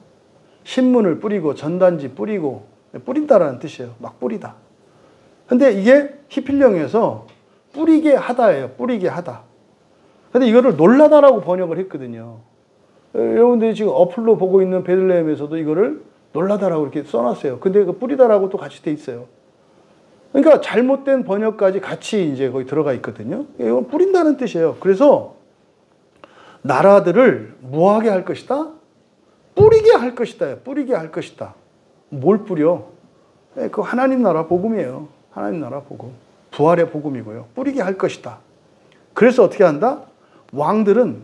신문을 뿌리고 전단지 뿌리고 뿌린다라는 뜻이에요. 막 뿌리다. 근데 이게 히필령에서 뿌리게 하다예요. 뿌리게 하다. 근데 이거를 놀라다라고 번역을 했거든요. 여러분들이 지금 어플로 보고 있는 베들레헴에서도 이거를 놀라다라고 이렇게 써놨어요. 근데 그 뿌리다라고 또 같이 돼 있어요. 그러니까 잘못된 번역까지 같이 이제 거기 들어가 있거든요. 이건 뿌린다는 뜻이에요. 그래서 나라들을 뭐하게 할 것이다? 뿌리게 할 것이다. 뿌리게 할 것이다. 뭘 뿌려? 그 하나님 나라 복음이에요. 하나님 나라 복음. 부활의 복음이고요. 뿌리게 할 것이다. 그래서 어떻게 한다? 왕들은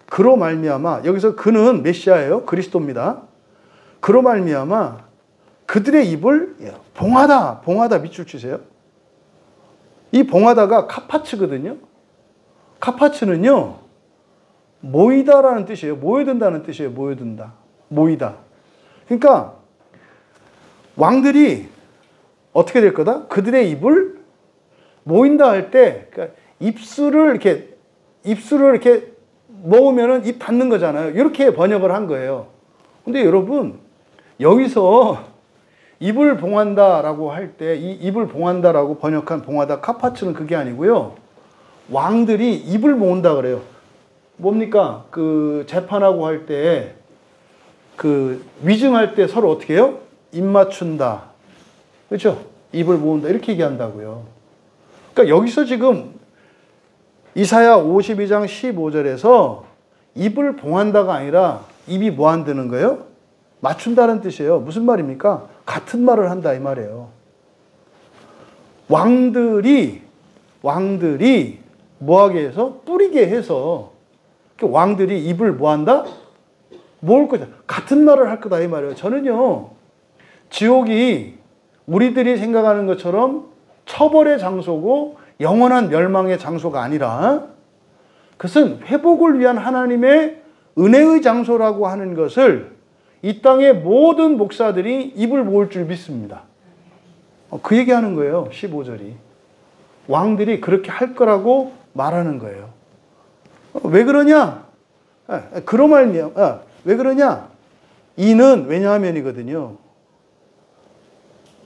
그로 말미암아, 여기서 그는 메시아예요. 그리스도입니다. 그로 말미암아 그들의 입을 봉하다. 봉하다 밑줄 치세요. 이 봉하다가 카파츠거든요. 카파츠는요, 모이다라는 뜻이에요. 모여든다는 뜻이에요. 모여든다. 모이다. 그러니까 왕들이 어떻게 될 거다? 그들의 입을 모인다 할 때, 그러니까 입술을 이렇게 먹으면은 입 닫는 거잖아요. 이렇게 번역을 한 거예요. 근데 여러분, 여기서 입을 봉한다라고 할 때, 이 입을 봉한다라고 번역한 봉하다 카파츠는 그게 아니고요. 왕들이 입을 모은다 그래요. 뭡니까? 그 재판하고 할 때, 그 위증할 때 서로 어떻게 해요? 입 맞춘다. 그렇죠? 입을 모은다. 이렇게 얘기한다고요. 그러니까 여기서 지금 이사야 52장 15절에서 입을 봉한다가 아니라 입이 뭐 한다는 거예요? 맞춘다는 뜻이에요. 무슨 말입니까? 같은 말을 한다 이 말이에요. 왕들이 뭐하게 해서? 뿌리게 해서 왕들이 입을 뭐 한다? 모을 거다. 같은 말을 할 거다 이 말이에요. 저는요, 지옥이 우리들이 생각하는 것처럼 처벌의 장소고 영원한 멸망의 장소가 아니라 그것은 회복을 위한 하나님의 은혜의 장소라고 하는 것을 이 땅의 모든 목사들이 입을 모을 줄 믿습니다. 그 얘기하는 거예요. 15절이. 왕들이 그렇게 할 거라고 말하는 거예요. 왜 그러냐? 왜 그러냐? 이는 왜냐하면이거든요.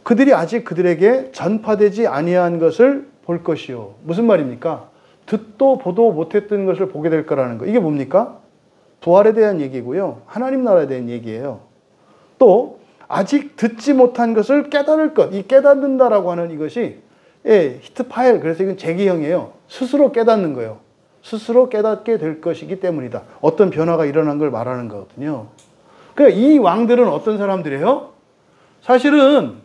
그들이 아직 그들에게 전파되지 아니한 것을 볼 것이요. 무슨 말입니까? 듣도 보도 못했던 것을 보게 될 거라는 거. 이게 뭡니까? 부활에 대한 얘기고요. 하나님 나라에 대한 얘기예요. 또 아직 듣지 못한 것을 깨달을 것. 이 깨닫는다라고 하는 이것이 히트파일. 그래서 이건 재기형이에요. 스스로 깨닫는 거예요. 스스로 깨닫게 될 것이기 때문이다. 어떤 변화가 일어난 걸 말하는 거거든요. 그러니까 이 왕들은 어떤 사람들이에요? 사실은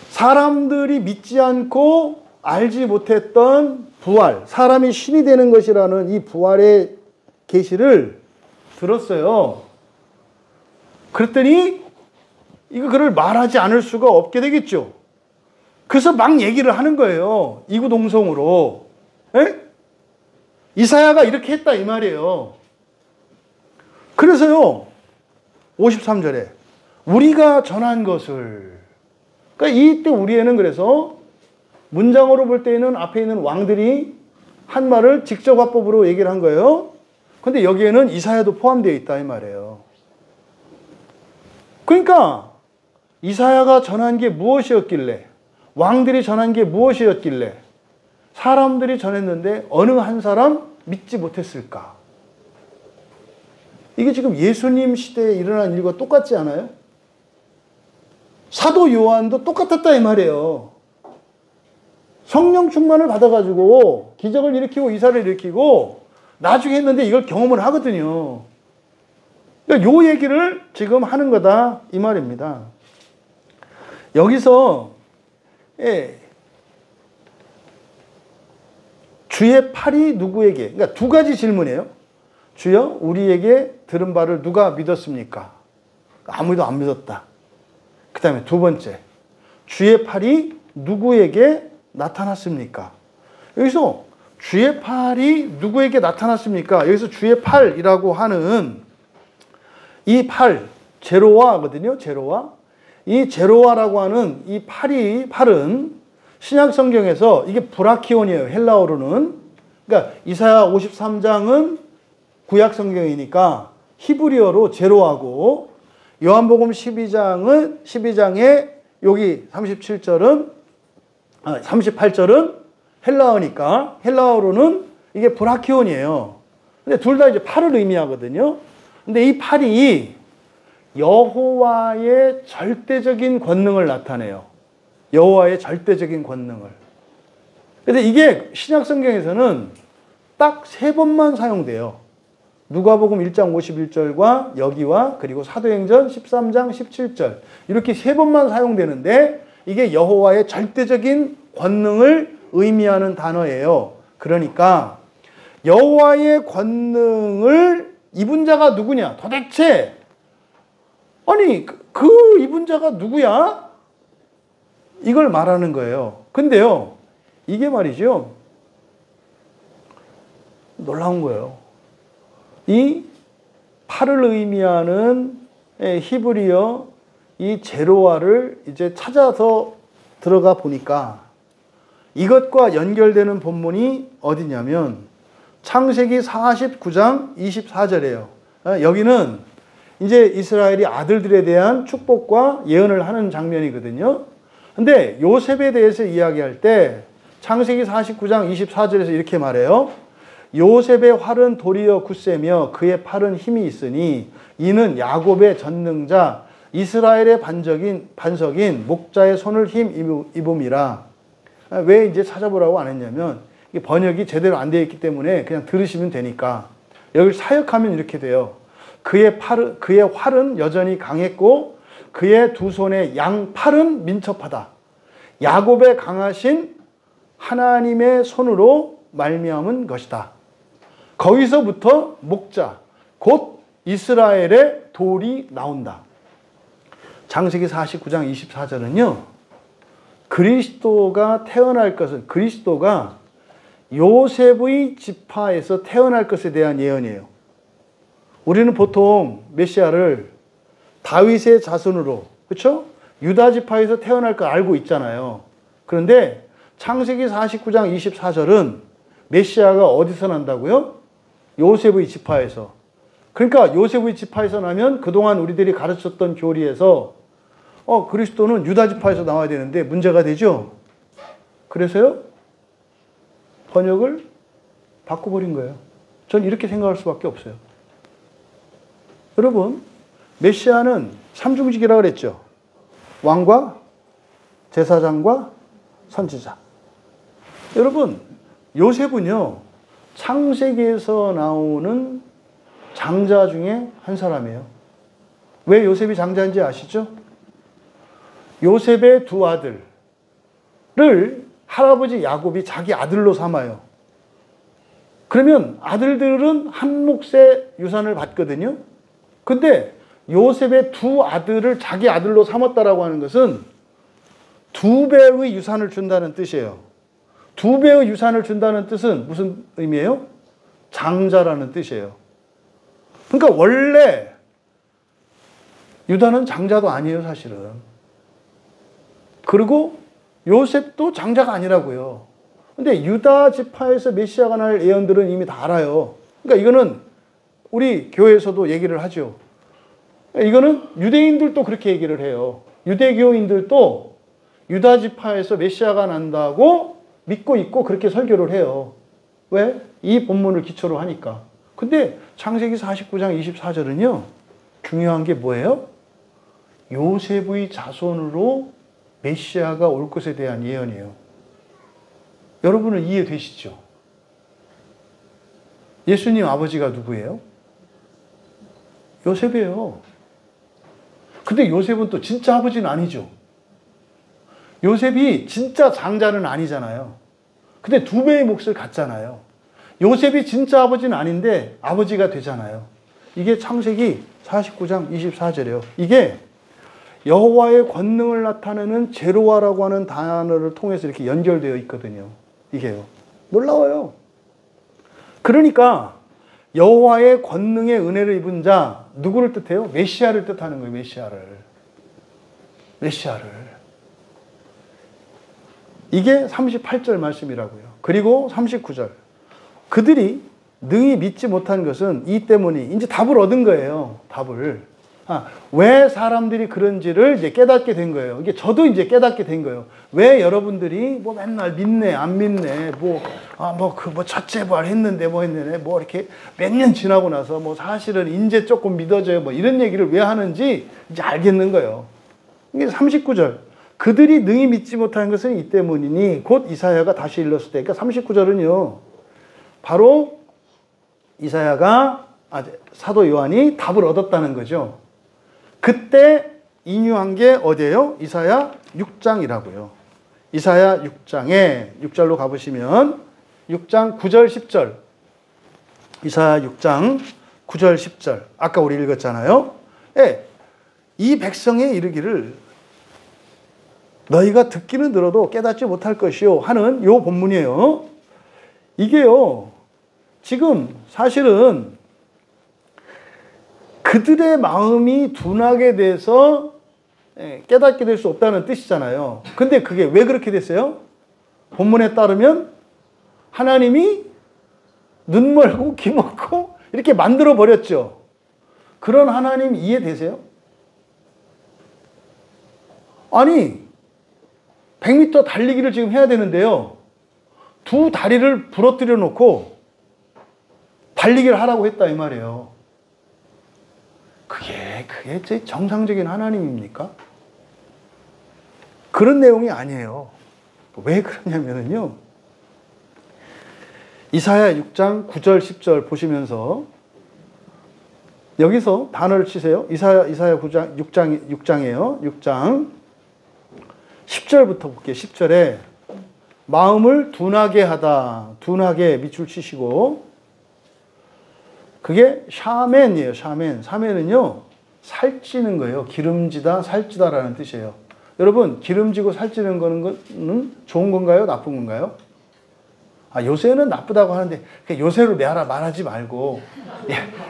사람들이 믿지 않고 알지 못했던 부활, 사람이 신이 되는 것이라는 이 부활의 계시를 들었어요. 그랬더니 그걸 말하지 않을 수가 없게 되겠죠. 그래서 막 얘기를 하는 거예요. 이구동성으로. 에? 이사야가 이렇게 했다 이 말이에요. 그래서요, 53절에 우리가 전한 것을, 그러니까 이때 우리에는 그래서 문장으로 볼 때에는 앞에 있는 왕들이 한 말을 직접화법으로 얘기를 한 거예요. 근데 여기에는 이사야도 포함되어 있다 이 말이에요. 그러니까 이사야가 전한 게 무엇이었길래, 왕들이 전한 게 무엇이었길래 사람들이 전했는데 어느 한 사람 믿지 못했을까? 이게 지금 예수님 시대에 일어난 일과 똑같지 않아요? 사도 요한도 똑같았다 이 말이에요. 성령 충만을 받아가지고 기적을 일으키고 이사를 일으키고 나중에 했는데 이걸 경험을 하거든요. 그러니까 요 얘기를 지금 하는 거다 이 말입니다. 여기서 주의 팔이 누구에게, 그러니까 두 가지 질문이에요. 주여 우리에게 들은 바를 누가 믿었습니까? 아무도 안 믿었다. 그 다음에 두 번째, 주의 팔이 누구에게 나타났습니까? 여기서 주의 팔이 누구에게 나타났습니까? 여기서 주의 팔이라고 하는 이 팔, 제로와거든요. 제로와. 이 제로와라고 하는 이 팔은 신약 성경에서 이게 브라키온이에요. 헬라어로는. 그러니까 이사야 53장은 구약 성경이니까 히브리어로 제로하고, 요한복음 12장에 여기 38절은 헬라어니까 헬라어로는 이게 브라키온이에요. 근데 둘 다 이제 팔을 의미하거든요. 근데 이 팔이 여호와의 절대적인 권능을 나타내요. 여호와의 절대적인 권능을. 근데 이게 신약 성경에서는 딱 3번만 사용돼요. 누가복음 1장 51절과 여기와 그리고 사도행전 13장 17절 이렇게 3번만 사용되는데 이게 여호와의 절대적인 권능을 의미하는 단어예요. 그러니까 여호와의 권능을 입은 자가 누구냐? 도대체 아니 그 입은 자가 누구야? 이걸 말하는 거예요. 근데요, 이게 말이죠, 놀라운 거예요. 이 팔을 의미하는 히브리어 이 제로와를 이제 찾아서 들어가 보니까 이것과 연결되는 본문이 어디냐면 창세기 49장 24절이에요. 여기는 이제 이스라엘이 아들들에 대한 축복과 예언을 하는 장면이거든요. 근데 요셉에 대해서 이야기할 때 창세기 49장 24절에서 이렇게 말해요. 요셉의 활은 도리어 굳세며 그의 팔은 힘이 있으니 이는 야곱의 전능자 이스라엘의 반석인 목자의 손을 힘입음이라. 왜 이제 찾아보라고 안 했냐면 번역이 제대로 안 되어 있기 때문에 그냥 들으시면 되니까. 여기 사역하면 이렇게 돼요. 그의 활은 여전히 강했고 그의 두 손의 양팔은 민첩하다. 야곱의 강하신 하나님의 손으로 말미암은 것이다. 거기서부터 목자, 곧 이스라엘의 돌이 나온다. 창세기 49장 24절은요. 그리스도가 태어날 것은 그리스도가 요셉의 지파에서 태어날 것에 대한 예언이에요. 우리는 보통 메시아를 다윗의 자손으로, 그렇죠? 유다 지파에서 태어날 거 알고 있잖아요. 그런데 창세기 49장 24절은 메시아가 어디서 난다고요? 요셉의 지파에서. 그러니까 요셉의 지파에서 나면 그동안 우리들이 가르쳤던 교리에서 그리스도는 유다 지파에서 나와야 되는데 문제가 되죠. 그래서요 번역을 바꿔버린 거예요. 전 이렇게 생각할 수밖에 없어요. 여러분, 메시아는 삼중직이라고 그랬죠. 왕과 제사장과 선지자. 여러분, 요셉은요 창세기에서 나오는 장자 중에 한 사람이에요. 왜 요셉이 장자인지 아시죠? 요셉의 두 아들을 할아버지 야곱이 자기 아들로 삼아요. 그러면 아들들은 한 몫의 유산을 받거든요. 근데 요셉의 두 아들을 자기 아들로 삼았다라고 하는 것은 두 배의 유산을 준다는 뜻이에요. 두 배의 유산을 준다는 뜻은 무슨 의미예요? 장자라는 뜻이에요. 그러니까 원래 유다는 장자도 아니에요, 사실은. 그리고 요셉도 장자가 아니라고요. 근데 유다 지파에서 메시아가 날 예언들은 이미 다 알아요. 그러니까 이거는 우리 교회에서도 얘기를 하죠. 이거는 유대인들도 그렇게 얘기를 해요. 유대교인들도 유다 지파에서 메시아가 난다고 믿고 있고 그렇게 설교를 해요. 왜? 이 본문을 기초로 하니까. 근데 창세기 49장 24절은요. 중요한 게 뭐예요? 요셉의 자손으로 메시아가 올 것에 대한 예언이에요. 여러분은 이해되시죠? 예수님 아버지가 누구예요? 요셉이에요. 근데 요셉은 또 진짜 아버지는 아니죠. 요셉이 진짜 장자는 아니잖아요. 근데 두 배의 몫을 갖잖아요. 요셉이 진짜 아버지는 아닌데 아버지가 되잖아요. 이게 창세기 49장 24절이에요. 이게 여호와의 권능을 나타내는 제로와라고 하는 단어를 통해서 이렇게 연결되어 있거든요. 이게요. 놀라워요. 그러니까 여호와의 권능의 은혜를 입은 자 누구를 뜻해요? 메시아를 뜻하는 거예요. 메시아를. 이게 38절 말씀이라고요. 그리고 39절. 그들이 능히 믿지 못한 것은 이 때문이 이제 답을 얻은 거예요. 답을. 왜 사람들이 그런지를 이제 깨닫게 된 거예요. 이게 저도 이제 깨닫게 된 거예요. 왜 여러분들이 뭐 맨날 믿네, 안 믿네, 첫째 부활 했는데 했는데 이렇게 몇 년 지나고 나서 사실은 이제 조금 믿어져요. 이런 얘기를 왜 하는지 이제 알겠는 거예요. 이게 39절. 그들이 능히 믿지 못하는 것은 이 때문이니 곧 이사야가 다시 일렀을 때. 그러니까 39절은요. 바로 이사야가 사도 요한이 답을 얻었다는 거죠. 그때 인유한 게 어디예요? 이사야 6장이라고요. 이사야 6장에 6절로 가보시면 6장 9절 10절 이사야 6장 9절 10절 아까 우리 읽었잖아요. 이 백성에 이르기를 너희가 듣기는 들어도 깨닫지 못할 것이요 하는 요 본문이에요. 이게요. 지금 사실은 그들의 마음이 둔하게 돼서 깨닫게 될 수 없다는 뜻이잖아요. 근데 그게 왜 그렇게 됐어요? 본문에 따르면 하나님이 눈 멀고 귀 먹고 이렇게 만들어 버렸죠. 그런 하나님 이해되세요? 아니 100m 달리기를 지금 해야 되는데요. 두 다리를 부러뜨려 놓고 달리기를 하라고 했다 이 말이에요. 그게 제 정상적인 하나님입니까? 그런 내용이 아니에요. 왜 그러냐면요. 이사야 6장 9절 10절 보시면서 여기서 단어를 치세요. 이사야 9장 6장이에요. 6장 10절부터 볼게요. 10절에 마음을 둔하게 하다. 둔하게 밑줄 치시고 그게 샤멘이에요. 샤멘. 샤멘은요. 살찌는 거예요. 기름지다, 살찌다라는 뜻이에요. 여러분, 기름지고 살찌는 거는 좋은 건가요? 나쁜 건가요? 요새는 나쁘다고 하는데 요새로 말하지 말고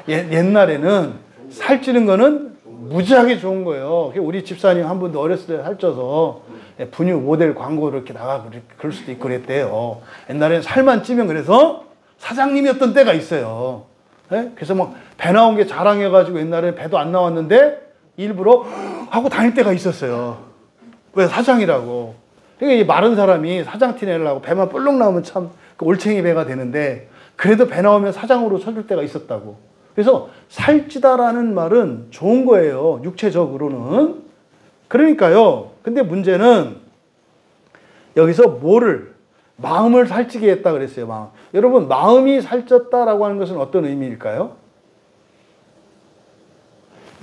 옛날에는 살찌는 거는 무지하게 좋은 거예요. 우리 집사님 한 분도 어렸을 때 살쪄서 분유 모델 광고를 이렇게 나가고 그럴 수도 있고 그랬대요. 옛날에는 살만 찌면 그래서 사장님이었던 때가 있어요. 그래서 막 배 나온 게 자랑해가지고 옛날에 배도 안 나왔는데 일부러 하고 다닐 때가 있었어요. 왜? 사장이라고. 그러니까 이 마른 사람이 사장 티 내려고 배만 볼록 나오면 참 올챙이 배가 되는데 그래도 배 나오면 사장으로 서줄 때가 있었다고. 그래서 살찌다라는 말은 좋은 거예요. 육체적으로는. 그러니까요. 근데 문제는 여기서 마음을 살찌게 했다 그랬어요. 마음. 여러분, 마음이 살쪘다라고 하는 것은 어떤 의미일까요?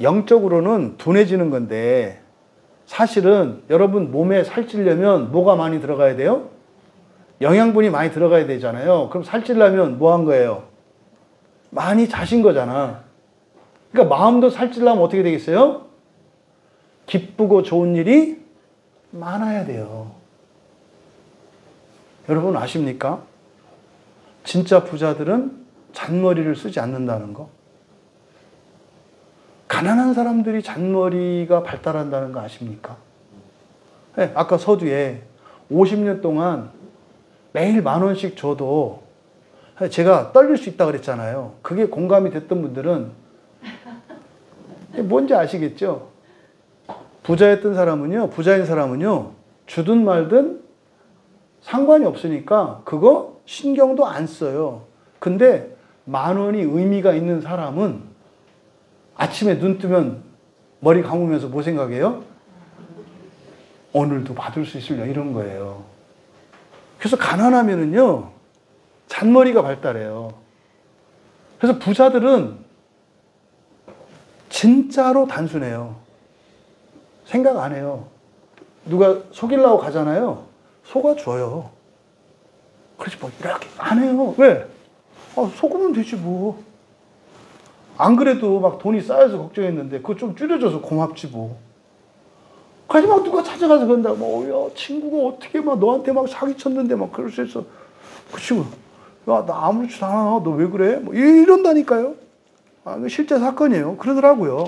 영적으로는 둔해지는 건데 사실은 여러분 몸에 살찌려면 뭐가 많이 들어가야 돼요? 영양분이 많이 들어가야 되잖아요. 그럼 살찌려면 뭐 한 거예요? 많이 자신 거잖아. 그러니까 마음도 살찌려면 어떻게 되겠어요? 기쁘고 좋은 일이 많아야 돼요. 여러분 아십니까? 진짜 부자들은 잔머리를 쓰지 않는다는 거. 가난한 사람들이 잔머리가 발달한다는 거 아십니까? 네, 아까 서두에 50년 동안 매일 10,000원씩 줘도 제가 떨릴 수 있다고 그랬잖아요. 그게 공감이 됐던 분들은 뭔지 아시겠죠? 부자인 사람은요, 주든 말든 상관이 없으니까 그거 신경도 안 써요. 근데 10,000원이 의미가 있는 사람은 아침에 눈 뜨면 머리 감으면서 뭐 생각해요? 오늘도 받을 수 있으려 이런 거예요. 그래서 가난하면은요, 잔머리가 발달해요. 그래서 부자들은 진짜로 단순해요. 생각 안 해요. 누가 속이려고 가잖아요. 속아줘요. 그렇지 뭐 이렇게 안 해요. 왜? 속으면 되지 뭐. 안 그래도 막 돈이 쌓여서 걱정했는데 그거 좀 줄여줘서 고맙지 뭐. 그래서 막 누가 찾아가서 그런다. 야, 친구가 어떻게 막 너한테 막 사기쳤는데 막 그럴 수 있어. 그 친구, 야, 나 아무렇지도 않아. 너 왜 그래? 뭐 이런다니까요. 실제 사건이에요. 그러더라고요.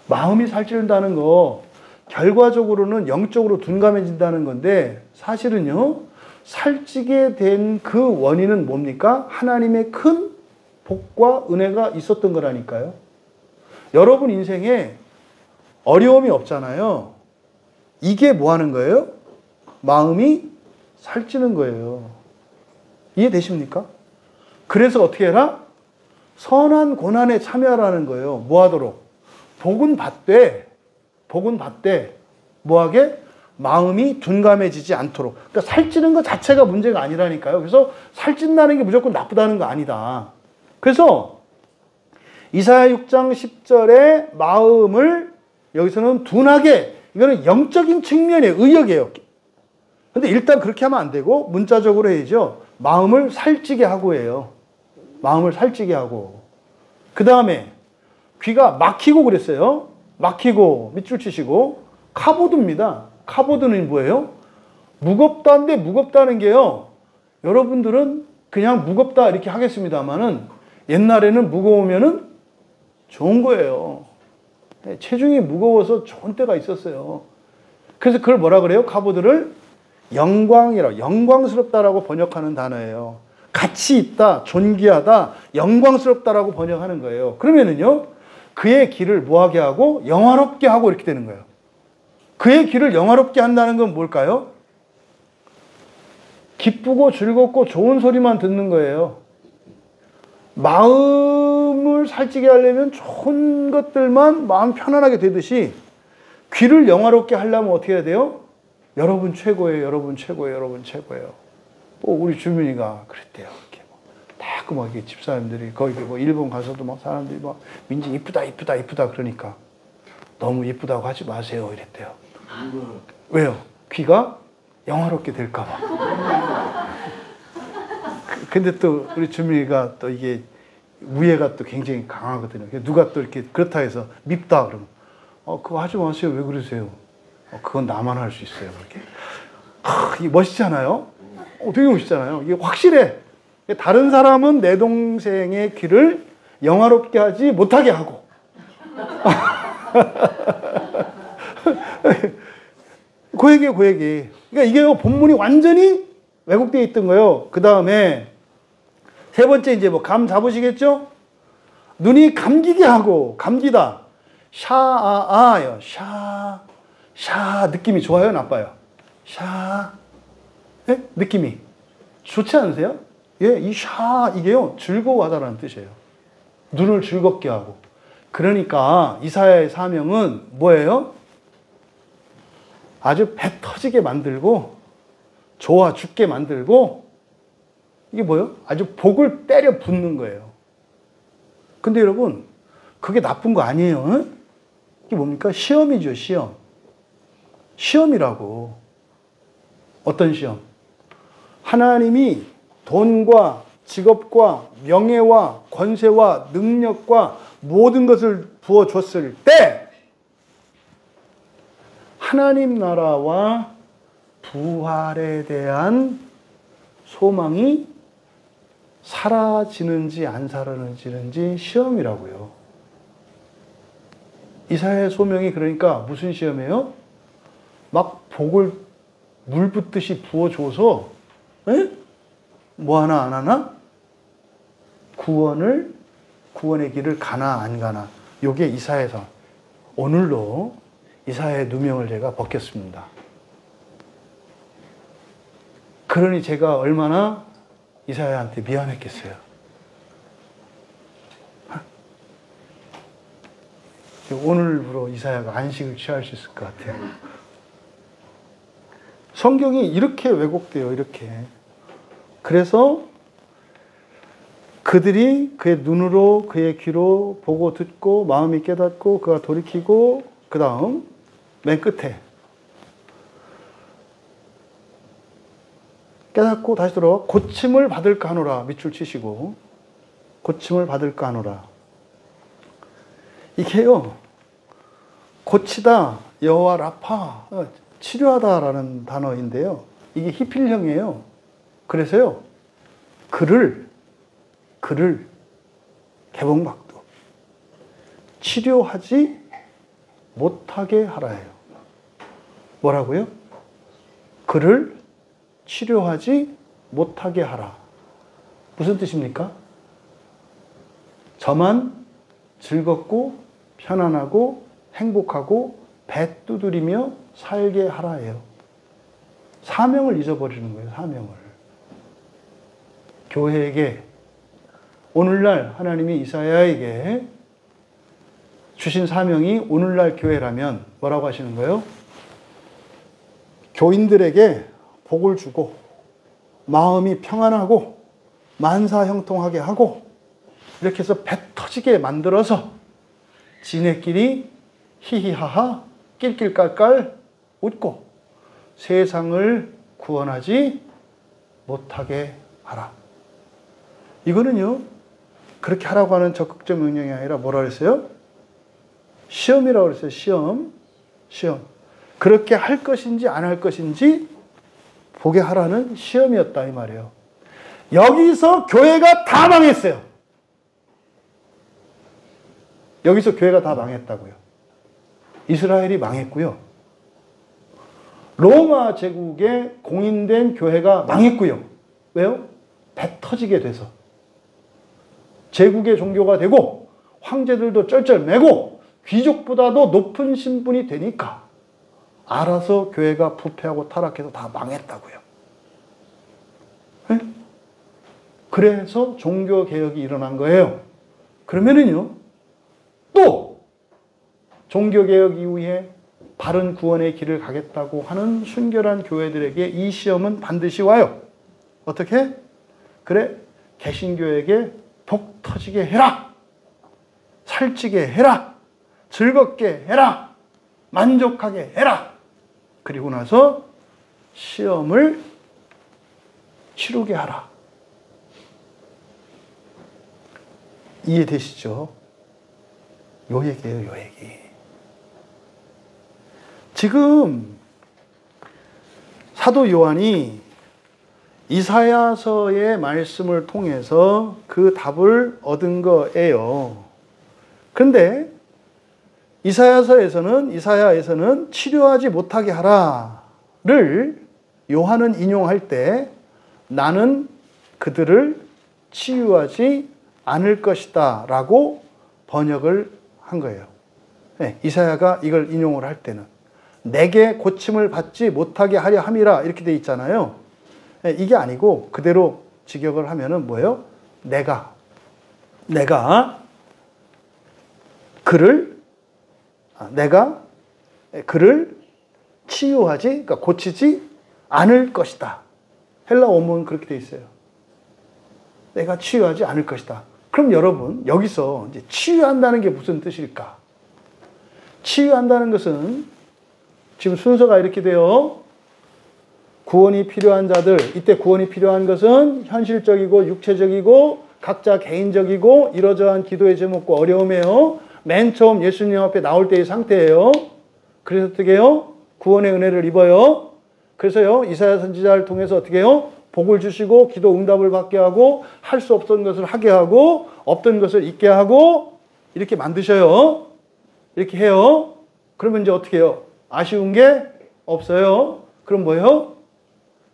마음이 살찌는다는 거 결과적으로는 영적으로 둔감해진다는 건데 사실은요. 살찌게 된 그 원인은 뭡니까? 하나님의 큰 복과 은혜가 있었던 거라니까요. 여러분 인생에 어려움이 없잖아요. 이게 뭐 하는 거예요? 마음이 살찌는 거예요. 이해되십니까? 그래서 어떻게 해라? 선한 고난에 참여하라는 거예요. 뭐 하도록? 복은 받되 뭐하게? 마음이 둔감해지지 않도록. 그러니까 살찌는 것 자체가 문제가 아니라니까요. 그래서 살찐다는 게 무조건 나쁘다는 거 아니다. 그래서 이사야 6장 10절에 마음을 여기서는 둔하게, 이거는 영적인 측면의 의역이에요. 근데 일단 그렇게 하면 안 되고 문자적으로 해야죠. 마음을 살찌게 하고 해요. 마음을 살찌게 하고. 그 다음에 귀가 막히고 그랬어요. 막히고 밑줄 치시고 카보드입니다. 카보드는 뭐예요? 무겁다는데 무겁다는 게요. 여러분들은 그냥 무겁다 이렇게 하겠습니다만은 옛날에는 무거우면은 좋은 거예요. 체중이 무거워서 좋은 때가 있었어요. 그래서 그걸 뭐라 그래요? 카보드를 영광이라고, 영광스럽다라고 번역하는 단어예요. 가치 있다, 존귀하다, 영광스럽다라고 번역하는 거예요. 그러면은요, 그의 길을 뭐하게 하고 영화롭게 하고 이렇게 되는 거예요. 그의 길을 영화롭게 한다는 건 뭘까요? 기쁘고 즐겁고 좋은 소리만 듣는 거예요. 마음을 살찌게 하려면 좋은 것들만 마음 편안하게 되듯이 귀를 영화롭게 하려면 어떻게 해야 돼요? 여러분 최고예요, 여러분 최고예요, 여러분 최고예요. 우리 주민이가 그랬대요. 이렇게 막 이렇게 집사님들이 거기 뭐 일본 가서도 막 사람들이 막 민지 이쁘다 이쁘다 이쁘다 그러니까 너무 이쁘다고 하지 마세요 이랬대요. 왜요? 귀가 영화롭게 될까봐. 근데 또 우리 주민이가 또 이게 우애가 또 굉장히 강하거든요. 누가 또 이렇게 그렇다 해서 밉다 그러면 그거 하지 마세요. 왜 그러세요? 그건 나만 할 수 있어요. 그렇게. 이게 멋있잖아요. 되게 멋있잖아요. 이게 확실해. 다른 사람은 내 동생의 귀를 영화롭게 하지 못하게 하고. 그 얘기예요, 그 얘기. 그러니까 이게 본문이 완전히 왜곡되어 있던 거예요. 그 다음에 세 번째 이제 뭐 감 잡으시겠죠? 눈이 감기게 하고, 감기다. 샤아아요. 샤 느낌이 좋아요, 나빠요? 샤 네? 느낌이 좋지 않으세요? 예, 이 샤 이게요 즐거워하다라는 뜻이에요. 눈을 즐겁게 하고. 그러니까 이사야의 사명은 뭐예요? 아주 배 터지게 만들고 좋아 죽게 만들고 이게 뭐예요? 아주 복을 때려 붓는 거예요. 근데 여러분 그게 나쁜 거 아니에요. 응? 이게 뭡니까? 시험이죠, 시험. 시험이라고. 어떤 시험? 하나님이 돈과 직업과 명예와 권세와 능력과 모든 것을 부어줬을 때 하나님 나라와 부활에 대한 소망이 사라지는지 안 사라지는지 시험이라고요. 이사야의 소명이 그러니까 무슨 시험이에요? 막 복을 물 붓듯이 부어줘서 에? 뭐 하나 안 하나? 구원의 길을 가나 안 가나. 요게 이사야에서 오늘로 이사야의 누명을 제가 벗겼습니다. 그러니 제가 얼마나 이사야한테 미안했겠어요. 오늘부로 이사야가 안식을 취할 수 있을 것 같아요. 성경이 이렇게 왜곡돼요, 이렇게. 그래서 그들이 그의 눈으로 그의 귀로 보고 듣고 마음이 깨닫고 그가 돌이키고 그 다음 맨 끝에 깨닫고 다시 들어와 고침을 받을까 하노라. 밑줄 치시고 고침을 받을까 하노라. 이게요 고치다 여호와 라파 치료하다라는 단어인데요. 이게 히필형이에요. 그래서요 그를 개봉박도 치료하지 못하게 하라예요. 뭐라고요? 그를 치료하지 못하게 하라. 무슨 뜻입니까? 저만 즐겁고 편안하고 행복하고 배 두드리며 살게 하라예요. 사명을 잊어버리는 거예요. 사명을. 교회에게 오늘날 하나님이 이사야에게 주신 사명이 오늘날 교회라면 뭐라고 하시는 거예요? 교인들에게 복을 주고 마음이 평안하고 만사형통하게 하고 이렇게 해서 배 터지게 만들어서 지네끼리 히히하하 낄낄깔깔 웃고 세상을 구원하지 못하게 하라. 이거는요 그렇게 하라고 하는 적극적 명령이 아니라 뭐라 그랬어요? 시험이라고 그랬어요. 시험. 그렇게 할 것인지 안 할 것인지 보게 하라는 시험이었다 이 말이에요. 여기서 교회가 다 망했어요. 여기서 교회가 다 망했다고요. 이스라엘이 망했고요. 로마 제국에 공인된 교회가 망했고요. 왜요? 배 터지게 돼서. 제국의 종교가 되고 황제들도 쩔쩔매고 귀족보다도 높은 신분이 되니까 알아서 교회가 부패하고 타락해서 다 망했다고요. 네? 그래서 종교개혁이 일어난 거예요. 그러면은요, 또 종교개혁 이후에 바른 구원의 길을 가겠다고 하는 순결한 교회들에게 이 시험은 반드시 와요. 어떻게? 그래, 개신교에게 복 터지게 해라. 살찌게 해라. 즐겁게 해라. 만족하게 해라. 그리고 나서 시험을 치르게 하라. 이해되시죠? 요 얘기예요, 요 얘기. 지금 사도 요한이 이사야서의 말씀을 통해서 그 답을 얻은 거예요. 그런데 이사야에서는 치료하지 못하게 하라를 요한은 인용할 때 나는 그들을 치유하지 않을 것이다 라고 번역을 한 거예요. 네, 이사야가 이걸 인용을 할 때는 내게 고침을 받지 못하게 하려 함이라 이렇게 돼 있잖아요. 네, 이게 아니고 그대로 직역을 하면은 뭐예요? 내가 그를 치유하지, 그러니까 고치지 않을 것이다. 헬라 원문은 그렇게 돼 있어요. 내가 치유하지 않을 것이다. 그럼 여러분, 여기서 이제 치유한다는 게 무슨 뜻일까? 치유한다는 것은 지금 순서가 이렇게 돼요. 구원이 필요한 자들, 이때 구원이 필요한 것은 현실적이고 육체적이고 각자 개인적이고 이러저러한 기도의 제목과 어려움이에요. 맨 처음 예수님 앞에 나올 때의 상태예요. 그래서 어떻게 해요? 구원의 은혜를 입어요. 그래서요, 이사야 선지자를 통해서 어떻게 해요? 복을 주시고 기도 응답을 받게 하고 할 수 없던 것을 하게 하고 없던 것을 있게 하고 이렇게 만드셔요. 이렇게 해요. 그러면 이제 어떻게 해요? 아쉬운 게 없어요. 그럼 뭐예요?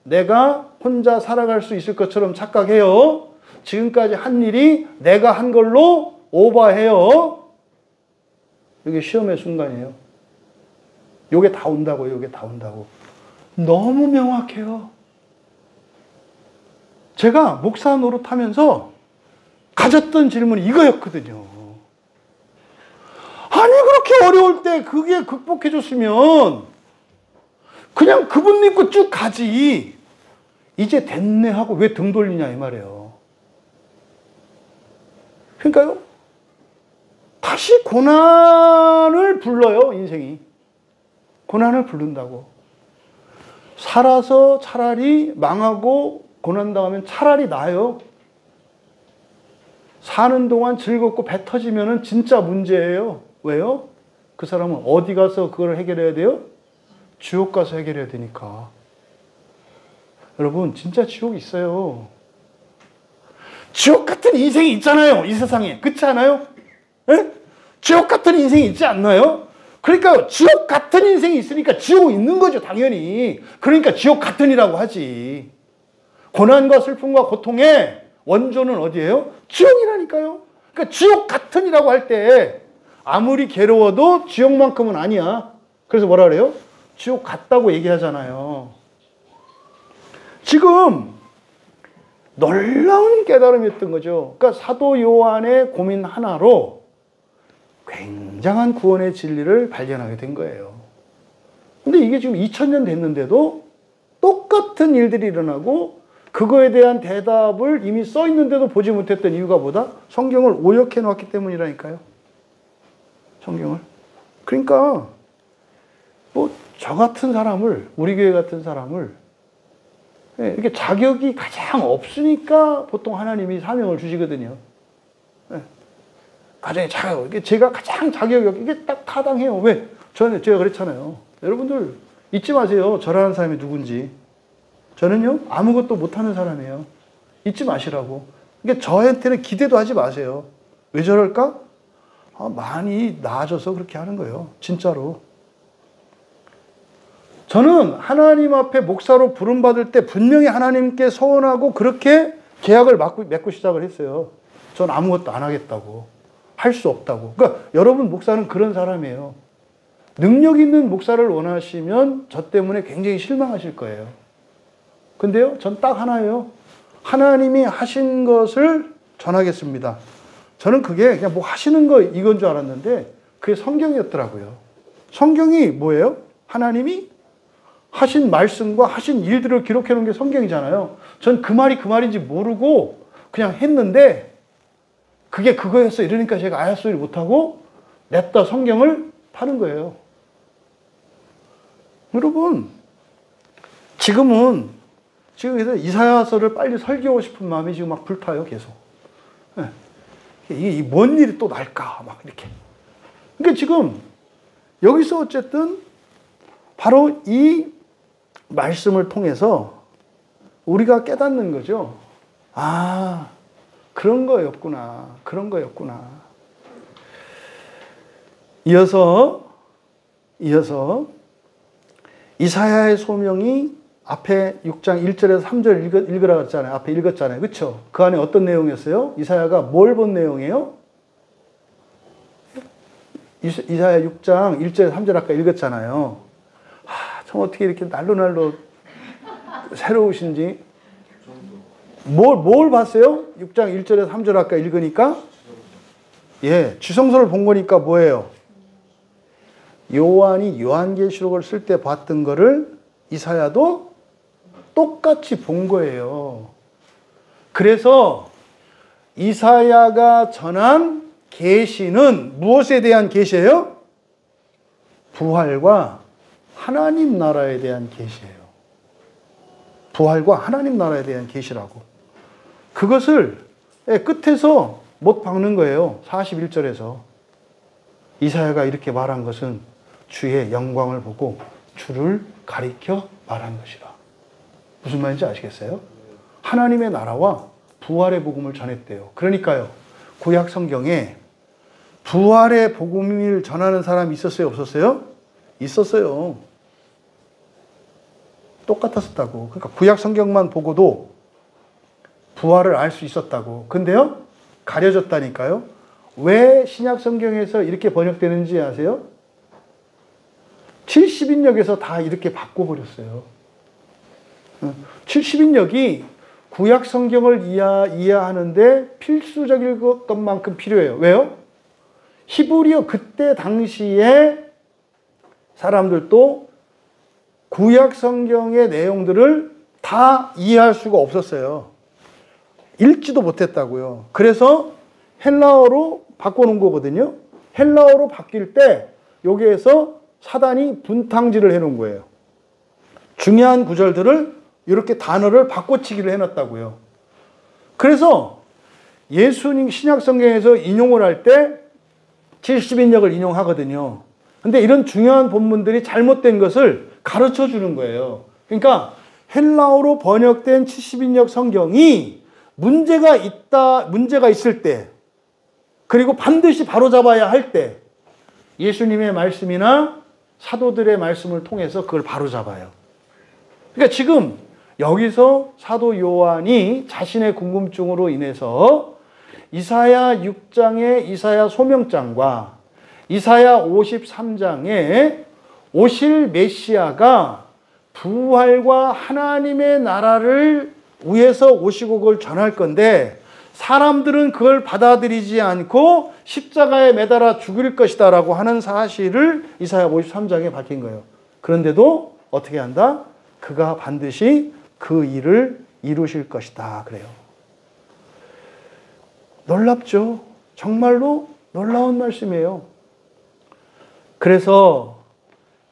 내가 혼자 살아갈 수 있을 것처럼 착각해요. 지금까지 한 일이 내가 한 걸로 오버해요. 이게 시험의 순간이에요. 요게 다 온다고요. 요게 다 온다고. 너무 명확해요. 제가 목사 노릇하면서 가졌던 질문이 이거였거든요. 아니 그렇게 어려울 때 그게 극복해 줬으면 그냥 그분 믿고 쭉 가지. 이제 됐네 하고 왜 등 돌리냐 이 말이에요. 그러니까요. 다시 고난을 불러요, 인생이. 고난을 부른다고. 살아서 차라리 망하고 고난당하면 차라리 나아요. 사는 동안 즐겁고 배 터지면은 진짜 문제예요. 왜요? 그 사람은 어디 가서 그걸 해결해야 돼요? 지옥 가서 해결해야 되니까. 여러분, 진짜 지옥이 있어요. 지옥 같은 인생이 있잖아요, 이 세상에. 그렇지 않아요? 에? 지옥 같은 인생이 있지 않나요? 그러니까 지옥 같은 인생이 있으니까 지옥이 있는 거죠, 당연히. 그러니까 지옥 같은이라고 하지. 고난과 슬픔과 고통의 원조는 어디예요? 지옥이라니까요. 그러니까 지옥 같은이라고 할 때 아무리 괴로워도 지옥만큼은 아니야. 그래서 뭐라 그래요? 지옥 같다고 얘기하잖아요. 지금 놀라운 깨달음이었던 거죠. 그러니까 사도 요한의 고민 하나로 굉장한 구원의 진리를 발견하게 된 거예요. 근데 이게 지금 2000년 됐는데도 똑같은 일들이 일어나고 그거에 대한 대답을 이미 써 있는데도 보지 못했던 이유가 뭐다? 성경을 오역해 놓았기 때문이라니까요. 성경을. 그러니까 뭐 저 같은 사람을, 우리 교회 같은 사람을 이렇게 자격이 가장 없으니까 보통 하나님이 사명을 주시거든요. 가장 자격, 이게 제가 가장 자격이 없, 이게 딱 타당해요. 왜? 제가 그랬잖아요. 여러분들 잊지 마세요. 저라는 사람이 누군지. 저는요, 아무것도 못하는 사람이에요. 잊지 마시라고. 그러니까 저한테는 기대도 하지 마세요. 왜 저럴까? 많이 나아져서 그렇게 하는 거예요. 진짜로. 저는 하나님 앞에 목사로 부름받을 때 분명히 하나님께 서원하고 그렇게 계약을 맺고 시작을 했어요. 전 아무것도 안 하겠다고. 할 수 없다고. 그러니까 여러분 목사는 그런 사람이에요. 능력 있는 목사를 원하시면 저 때문에 굉장히 실망하실 거예요. 근데요, 전 딱 하나예요. 하나님이 하신 것을 전하겠습니다. 저는 그게 그냥 뭐 하시는 거 이건 줄 알았는데 그게 성경이었더라고요. 성경이 뭐예요? 하나님이 하신 말씀과 하신 일들을 기록해 놓은 게 성경이잖아요. 전 그 말이 그 말인지 모르고 그냥 했는데 그게 그거였어. 이러니까 제가 아야소리 못하고 냅다 성경을 파는 거예요. 여러분, 지금 그래서 이사야서를 빨리 설교하고 싶은 마음이 지금 막 불타요, 계속. 이게 뭔 일이 또 날까, 막 이렇게. 그러니까 지금 여기서 어쨌든 바로 이 말씀을 통해서 우리가 깨닫는 거죠. 아, 그런 거였구나. 그런 거였구나. 이어서 이사야의 소명이 앞에 6장 1절에서 3절 읽으라고 했잖아요. 앞에 읽었잖아요. 그렇죠? 그 안에 어떤 내용이었어요? 이사야가 뭘 본 내용이에요? 이사야 6장 1절에서 3절 아까 읽었잖아요. 참 어떻게 이렇게 날로 새로우신지. 뭘 봤어요? 6장 1절에서 3절 아까 읽으니까? 예, 지성소를 본 거니까 뭐예요? 요한이 요한계시록을 쓸 때 봤던 거를 이사야도 똑같이 본 거예요. 그래서 이사야가 전한 계시는 무엇에 대한 계시예요? 부활과 하나님 나라에 대한 계시예요. 부활과 하나님 나라에 대한 계시라고. 그것을 끝에서 못 박는 거예요. 41절에서. 이사야가 이렇게 말한 것은 주의 영광을 보고 주를 가리켜 말한 것이라. 무슨 말인지 아시겠어요? 하나님의 나라와 부활의 복음을 전했대요. 그러니까요, 구약 성경에 부활의 복음을 전하는 사람이 있었어요? 없었어요? 있었어요. 똑같았었다고. 그러니까 구약 성경만 보고도 부활을 알 수 있었다고. 근데요, 가려졌다니까요. 왜 신약 성경에서 이렇게 번역되는지 아세요? 70인역에서 다 이렇게 바꿔버렸어요. 70인역이 구약 성경을 이해하는데 필수적일 것만큼 필요해요. 왜요? 히브리어 그때 당시에 사람들도 구약 성경의 내용들을 다 이해할 수가 없었어요. 읽지도 못했다고요. 그래서 헬라어로 바꿔놓은 거거든요. 헬라어로 바뀔 때 여기에서 사단이 분탕질을 해놓은 거예요. 중요한 구절들을 이렇게 단어를 바꿔치기를 해놨다고요. 그래서 예수님 신약 성경에서 인용을 할 때 70인역을 인용하거든요. 근데 이런 중요한 본문들이 잘못된 것을 가르쳐 주는 거예요. 그러니까 헬라어로 번역된 70인역 성경이 문제가 있을 때, 그리고 반드시 바로잡아야 할 때 예수님의 말씀이나 사도들의 말씀을 통해서 그걸 바로잡아요. 그러니까 지금 여기서 사도 요한이 자신의 궁금증으로 인해서 이사야 6장의 이사야 소명장과 이사야 53장에 오실 메시아가 부활과 하나님의 나라를 위해서 오시고 그걸 전할 건데 사람들은 그걸 받아들이지 않고 십자가에 매달아 죽일 것이다 라고 하는 사실을 이사야 53장에 밝힌 거예요. 그런데도 어떻게 한다? 그가 반드시 그 일을 이루실 것이다 그래요. 놀랍죠? 정말로 놀라운 말씀이에요. 그래서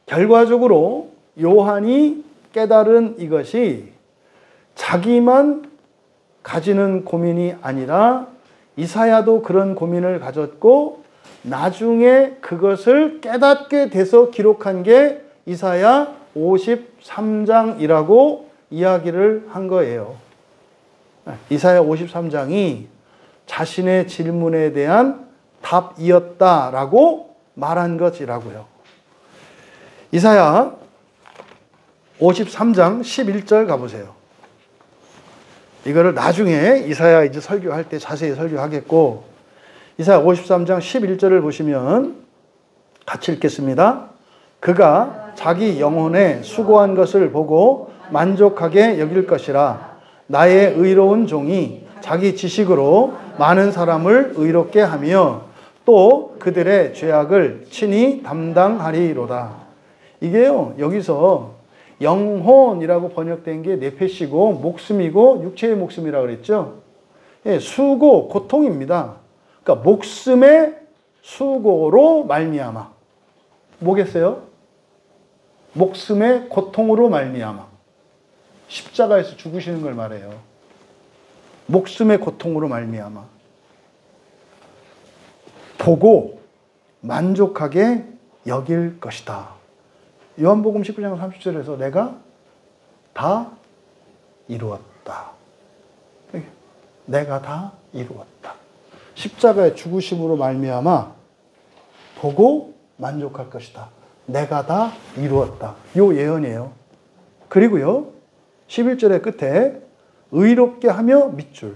결과적으로 요한이 깨달은 이것이 자기만 가지는 고민이 아니라 이사야도 그런 고민을 가졌고 나중에 그것을 깨닫게 돼서 기록한 게 이사야 53장이라고 이야기를 한 거예요. 이사야 53장이 자신의 질문에 대한 답이었다라고 말한 것이라고요. 이사야 53장 11절 가보세요. 이거를 나중에 이사야 이제 설교할 때 자세히 설교하겠고, 이사야 53장 11절을 보시면 같이 읽겠습니다. 그가 자기 영혼에 수고한 것을 보고 만족하게 여길 것이라. 나의 의로운 종이 자기 지식으로 많은 사람을 의롭게 하며 또 그들의 죄악을 친히 담당하리로다. 이게요, 여기서 영혼이라고 번역된 게 네페시고 목숨이고 육체의 목숨이라고 그랬죠. 예, 수고, 고통입니다. 그러니까 목숨의 수고로 말미암아. 뭐겠어요? 목숨의 고통으로 말미암아. 십자가에서 죽으시는 걸 말해요. 목숨의 고통으로 말미암아. 보고 만족하게 여길 것이다. 요한복음 19장 30절에서 내가 다 이루었다. 내가 다 이루었다. 십자가의 죽으심으로 말미암아 보고 만족할 것이다. 내가 다 이루었다. 요 예언이에요. 그리고요, 11절의 끝에 의롭게 하며 밑줄.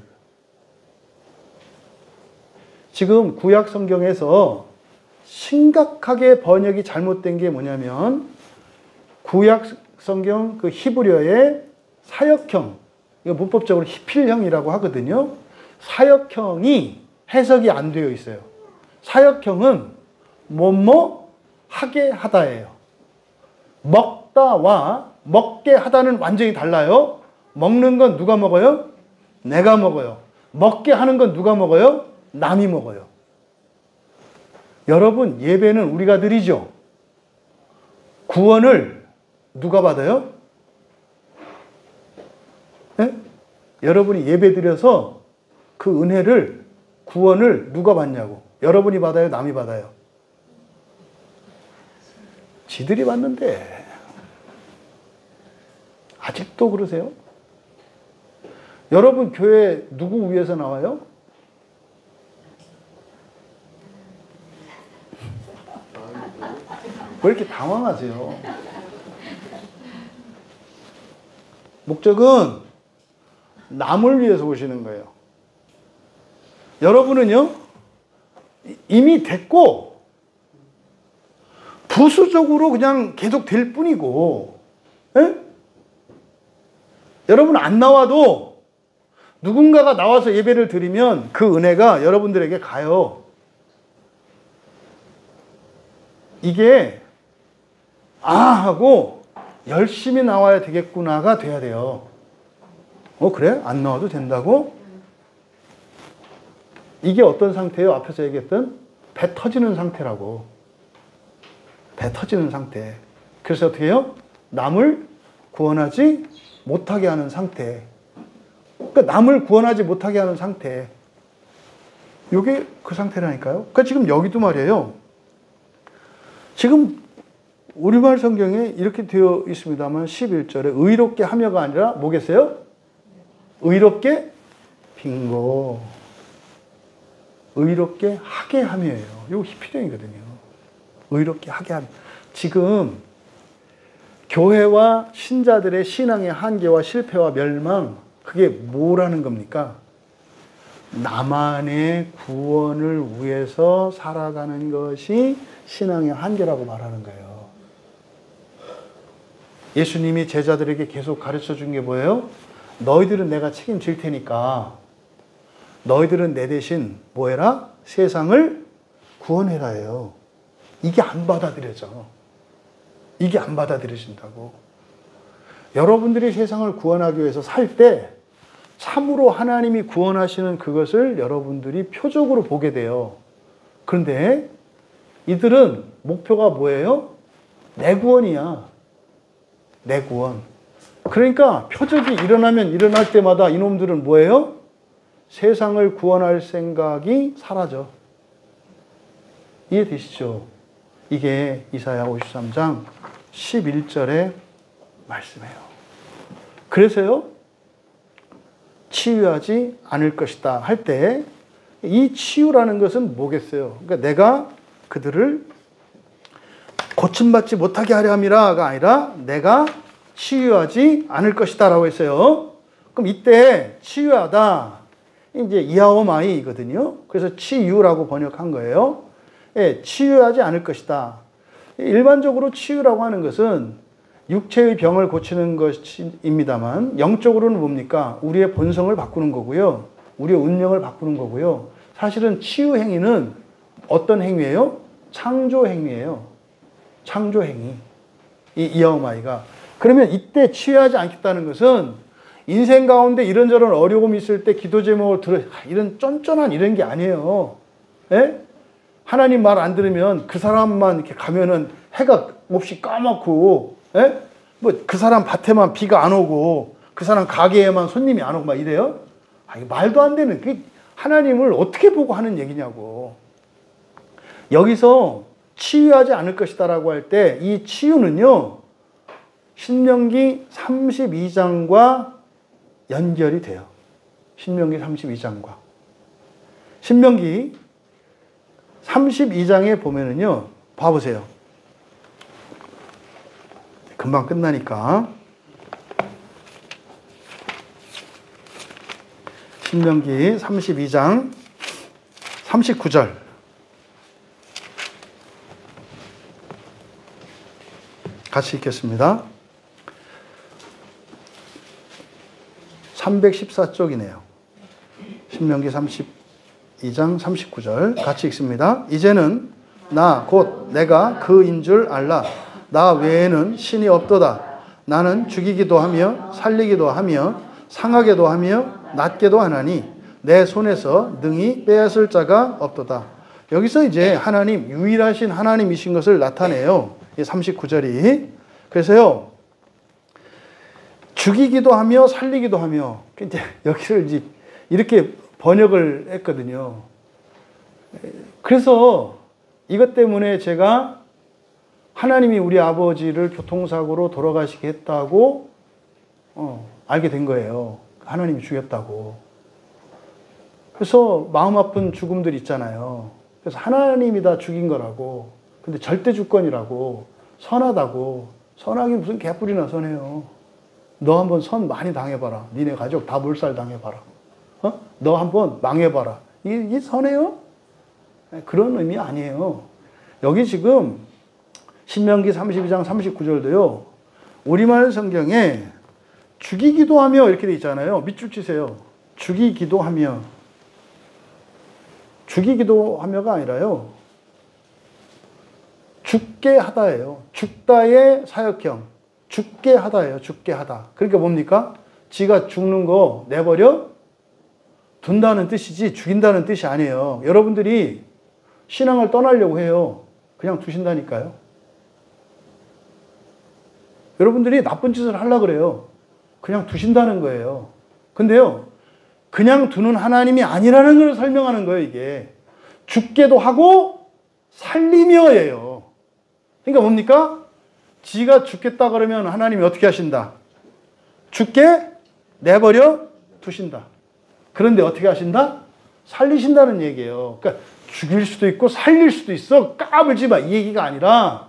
지금 구약 성경에서 심각하게 번역이 잘못된 게 뭐냐면, 구약 성경 그 히브리어의 사역형, 이거 문법적으로 히필형이라고 하거든요. 사역형이 해석이 안 되어 있어요. 사역형은 뭐뭐 하게 하다예요. 먹다와 먹게 하다는 완전히 달라요. 먹는 건 누가 먹어요? 내가 먹어요. 먹게 하는 건 누가 먹어요? 남이 먹어요. 여러분, 예배는 우리가 드리죠. 구원을 누가 받아요? 네? 여러분이 예배 드려서 그 은혜를, 구원을 누가 받냐고. 여러분이 받아요? 남이 받아요? 지들이 받는데. 아직도 그러세요? 여러분 교회 누구 위해서 나와요? 왜 이렇게 당황하세요? 목적은 남을 위해서 오시는 거예요. 여러분은요, 이미 됐고, 부수적으로 그냥 계속 될 뿐이고, 에? 여러분 안 나와도 누군가가 나와서 예배를 드리면 그 은혜가 여러분들에게 가요. 이게 하고 열심히 나와야 되겠구나가 돼야 돼요. 그래? 안 나와도 된다고? 이게 어떤 상태예요? 앞에서 얘기했던 배 터지는 상태라고. 배 터지는 상태. 그래서 어떻게 해요? 남을 구원하지 못하게 하는 상태. 그러니까 남을 구원하지 못하게 하는 상태. 이게 그 상태라니까요. 그러니까 지금 여기도 말이에요. 지금 우리말 성경에 이렇게 되어 있습니다만 11절에 의롭게 하며가 아니라 뭐겠어요? 의롭게 빙고. 의롭게 하게 하며예요. 이거 히필형이거든요. 의롭게 하게 하며. 지금 교회와 신자들의 신앙의 한계와 실패와 멸망, 그게 뭐라는 겁니까? 나만의 구원을 위해서 살아가는 것이 신앙의 한계라고 말하는 거예요. 예수님이 제자들에게 계속 가르쳐 준 게 뭐예요? 너희들은 내가 책임질 테니까 너희들은 내 대신 뭐 해라? 세상을 구원해라예요. 이게 안 받아들여져. 이게 안 받아들여진다고. 여러분들이 세상을 구원하기 위해서 살 때 참으로 하나님이 구원하시는 그것을 여러분들이 표적으로 보게 돼요. 그런데 이들은 목표가 뭐예요? 내 구원이야. 내 구원. 그러니까 표적이 일어나면 일어날 때마다 이놈들은 뭐예요? 세상을 구원할 생각이 사라져. 이해되시죠? 이게 이사야 53장 11절의 말씀이에요. 그래서요, 치유하지 않을 것이다 할 때 이 치유라는 것은 뭐겠어요? 그러니까 내가 그들을 고침받지 못하게 하려 함이라가 아니라 내가 치유하지 않을 것이다 라고 했어요. 그럼 이때 치유하다, 이제 이하오마이거든요. 그래서 치유라고 번역한 거예요. 예, 치유하지 않을 것이다. 일반적으로 치유라고 하는 것은 육체의 병을 고치는 것입니다만, 영적으로는 뭡니까? 우리의 본성을 바꾸는 거고요. 우리의 운명을 바꾸는 거고요. 사실은 치유 행위는 어떤 행위예요? 창조 행위예요. 창조 행위. 이 이하오마이가. 그러면 이때 치유하지 않겠다는 것은 인생 가운데 이런저런 어려움이 있을 때 기도 제목을 들어, 이런 쫀쫀한 이런 게 아니에요. 예? 하나님 말 안 들으면 그 사람만 이렇게 가면은 해가 몹시 까맣고, 예? 뭐 그 사람 밭에만 비가 안 오고, 그 사람 가게에만 손님이 안 오고 막 이래요? 아, 이게 말도 안 되는, 그 하나님을 어떻게 보고 하는 얘기냐고. 여기서 치유하지 않을 것이다라고 할 때 이 치유는요, 신명기 32장과 연결이 돼요. 신명기 32장과. 신명기 32장에 보면은요, 봐보세요. 금방 끝나니까. 신명기 32장 39절. 같이 읽겠습니다. 314쪽이네요. 신명기 32장 39절 같이 읽습니다. 이제는 나 곧 내가 그인 줄 알라. 나 외에는 신이 없도다. 나는 죽이기도 하며 살리기도 하며 상하게도 하며 낫게도 하나니 내 손에서 능히 빼앗을 자가 없도다. 여기서 이제 하나님, 유일하신 하나님이신 것을 나타내요. 39절이. 그래서요, 죽이기도 하며 살리기도 하며, 이제 여기를 이제 이렇게 번역을 했거든요. 그래서 이것 때문에 제가 하나님이 우리 아버지를 교통사고로 돌아가시게 했다고 알게 된 거예요. 하나님이 죽였다고. 그래서 마음 아픈 죽음들 있잖아요. 그래서 하나님이 다 죽인 거라고. 근데 절대 주권이라고. 선하다고. 선하긴 무슨 개뿔이나 선해요. 너 한번 선 많이 당해봐라. 니네 가족 다 몰살 당해봐라. 너 한번 망해봐라. 이게 선해요? 그런 의미 아니에요. 여기 지금 신명기 32장 39절도요. 우리말 성경에 죽이기도 하며 이렇게 돼 있잖아요. 밑줄 치세요. 죽이기도 하며. 죽이기도 하며가 아니라요. 죽게 하다예요. 죽다의 사역형. 죽게 하다예요. 죽게 하다. 그러니까 뭡니까? 지가 죽는 거 내버려 둔다는 뜻이지 죽인다는 뜻이 아니에요. 여러분들이 신앙을 떠나려고 해요. 그냥 두신다니까요. 여러분들이 나쁜 짓을 하려고 그래요. 그냥 두신다는 거예요. 근데요, 그냥 두는 하나님이 아니라는 걸 설명하는 거예요, 이게. 죽게도 하고 살리며예요. 그러니까 뭡니까? 지가 죽겠다 그러면 하나님이 어떻게 하신다? 죽게 내버려 두신다. 그런데 어떻게 하신다? 살리신다는 얘기예요. 그러니까 죽일 수도 있고 살릴 수도 있어. 까불지 마. 이 얘기가 아니라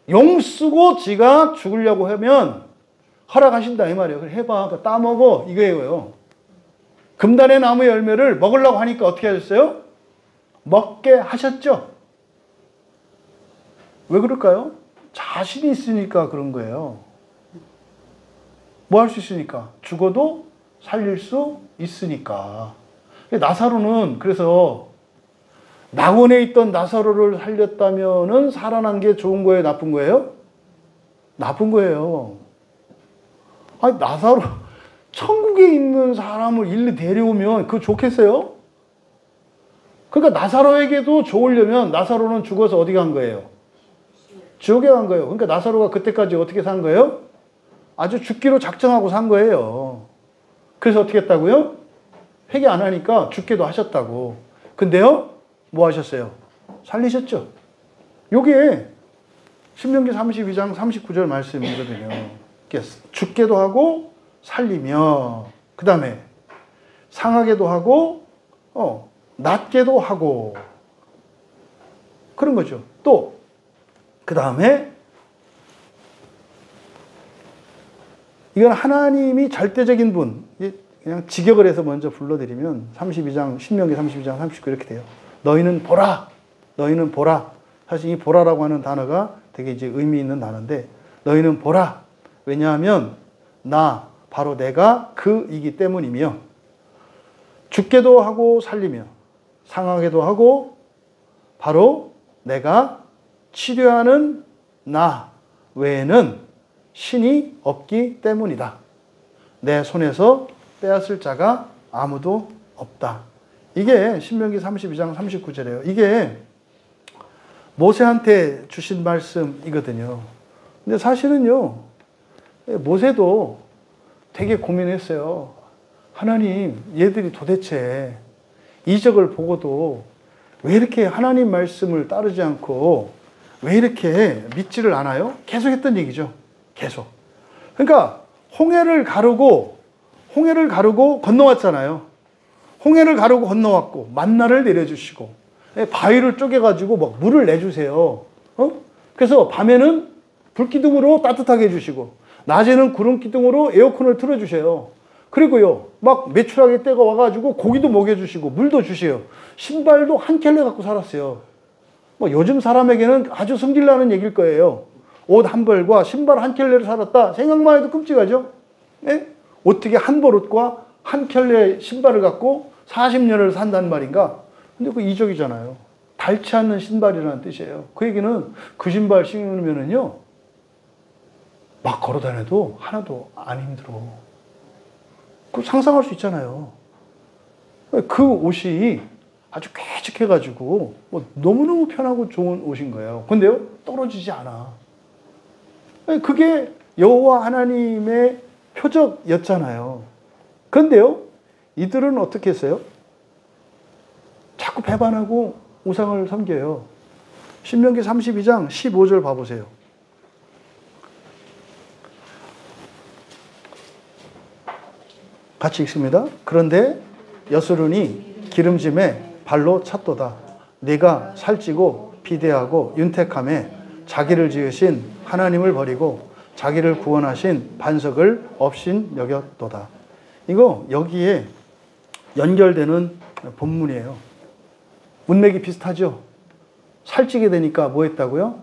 용 쓰고 지가 죽으려고 하면 허락하신다 이 말이에요. 그래 해봐. 따먹어. 이거예요. 금단의 나무 열매를 먹으려고 하니까 어떻게 하셨어요? 먹게 하셨죠. 왜 그럴까요? 자신이 있으니까 그런 거예요. 뭐 할 수 있으니까. 죽어도 살릴 수 있으니까. 나사로는 그래서 낙원에 있던 나사로를 살렸다면은 살아난 게 좋은 거예요? 나쁜 거예요? 나쁜 거예요. 아니, 나사로, 천국에 있는 사람을 일리 데려오면 그거 좋겠어요? 그러니까 나사로에게도 좋으려면 나사로는 죽어서 어디 간 거예요? 지옥에 간 거예요. 그러니까 나사로가 그때까지 어떻게 산 거예요? 아주 죽기로 작정하고 산 거예요. 그래서 어떻게 했다고요? 회개 안 하니까 죽기도 하셨다고. 근데요, 뭐 하셨어요? 살리셨죠? 요게 신명기 32장 39절 말씀이거든요. 죽게도 하고 살리며, 그 다음에 상하게도 하고 낫게도 하고, 그런 거죠. 또 그 다음에 이건 하나님이 절대적인 분, 그냥 직역을 해서 먼저 불러드리면 32장, 신명기 32장 39 이렇게 돼요. 너희는 보라! 너희는 보라! 사실 이 보라라고 하는 단어가 되게 이제 의미 있는 단어인데, 너희는 보라! 왜냐하면 바로 내가 그이기 때문이며, 죽게도 하고 살리며, 상하게도 하고, 바로 내가 치료하는 나 외에는 신이 없기 때문이다. 내 손에서 빼앗을 자가 아무도 없다. 이게 신명기 32장 39절이에요. 이게 모세한테 주신 말씀이거든요. 근데 사실은요, 모세도 되게 고민했어요. 하나님, 얘들이 도대체 이적을 보고도 왜 이렇게 하나님 말씀을 따르지 않고 왜 이렇게 믿지를 않아요? 계속 했던 얘기죠. 계속. 그러니까 홍해를 가르고 건너왔잖아요. 홍해를 가르고 건너왔고 만나를 내려주시고 바위를 쪼개가지고 막 물을 내주세요. 그래서 밤에는 불기둥으로 따뜻하게 해주시고 낮에는 구름기둥으로 에어컨을 틀어주세요. 그리고요, 막 매출하게 때가 와가지고 고기도 먹여주시고 물도 주세요. 신발도 한 켤레 갖고 살았어요. 뭐 요즘 사람에게는 아주 승질나는 얘기일 거예요. 옷 한 벌과 신발 한 켤레를 살았다. 생각만 해도 끔찍하죠? 예? 어떻게 한 벌 옷과 한 켤레 신발을 갖고 40년을 산단 말인가? 근데 그 이적이잖아요. 닳지 않는 신발이라는 뜻이에요. 그 얘기는 그 신발 신으면은요, 막 걸어 다녀도 하나도 안 힘들어. 그 상상할 수 있잖아요. 그 옷이 아주 쾌적해가지고 뭐 너무너무 편하고 좋은 옷인 거예요. 근데요, 떨어지지 않아. 그게 여호와 하나님의 표적이었잖아요. 그런데요, 이들은 어떻게 했어요? 자꾸 배반하고 우상을 섬겨요. 신명기 32장 15절 봐보세요. 같이 읽습니다. 그런데 여수론이 기름짐에 발로 찼도다. 네가 살찌고 비대하고 윤택함에 자기를 지으신 하나님을 버리고 자기를 구원하신 반석을 없인 여겼도다. 이거 여기에 연결되는 본문이에요. 문맥이 비슷하죠? 살찌게 되니까 뭐 했다고요?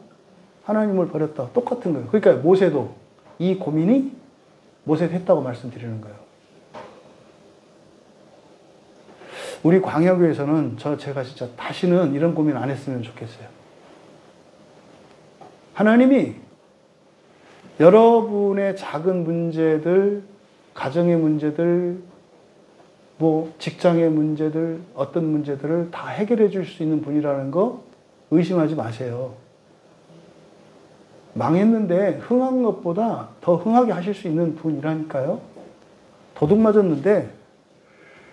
하나님을 버렸다. 똑같은 거예요. 그러니까 모세도 이 고민이 모세도 했다고 말씀드리는 거예요. 우리 광야교회에서는 제가 진짜 다시는 이런 고민 안 했으면 좋겠어요. 하나님이 여러분의 작은 문제들, 가정의 문제들, 뭐 직장의 문제들, 어떤 문제들을 다 해결해 줄 수 있는 분이라는 거 의심하지 마세요. 망했는데 흥한 것보다 더 흥하게 하실 수 있는 분이라니까요. 도둑 맞았는데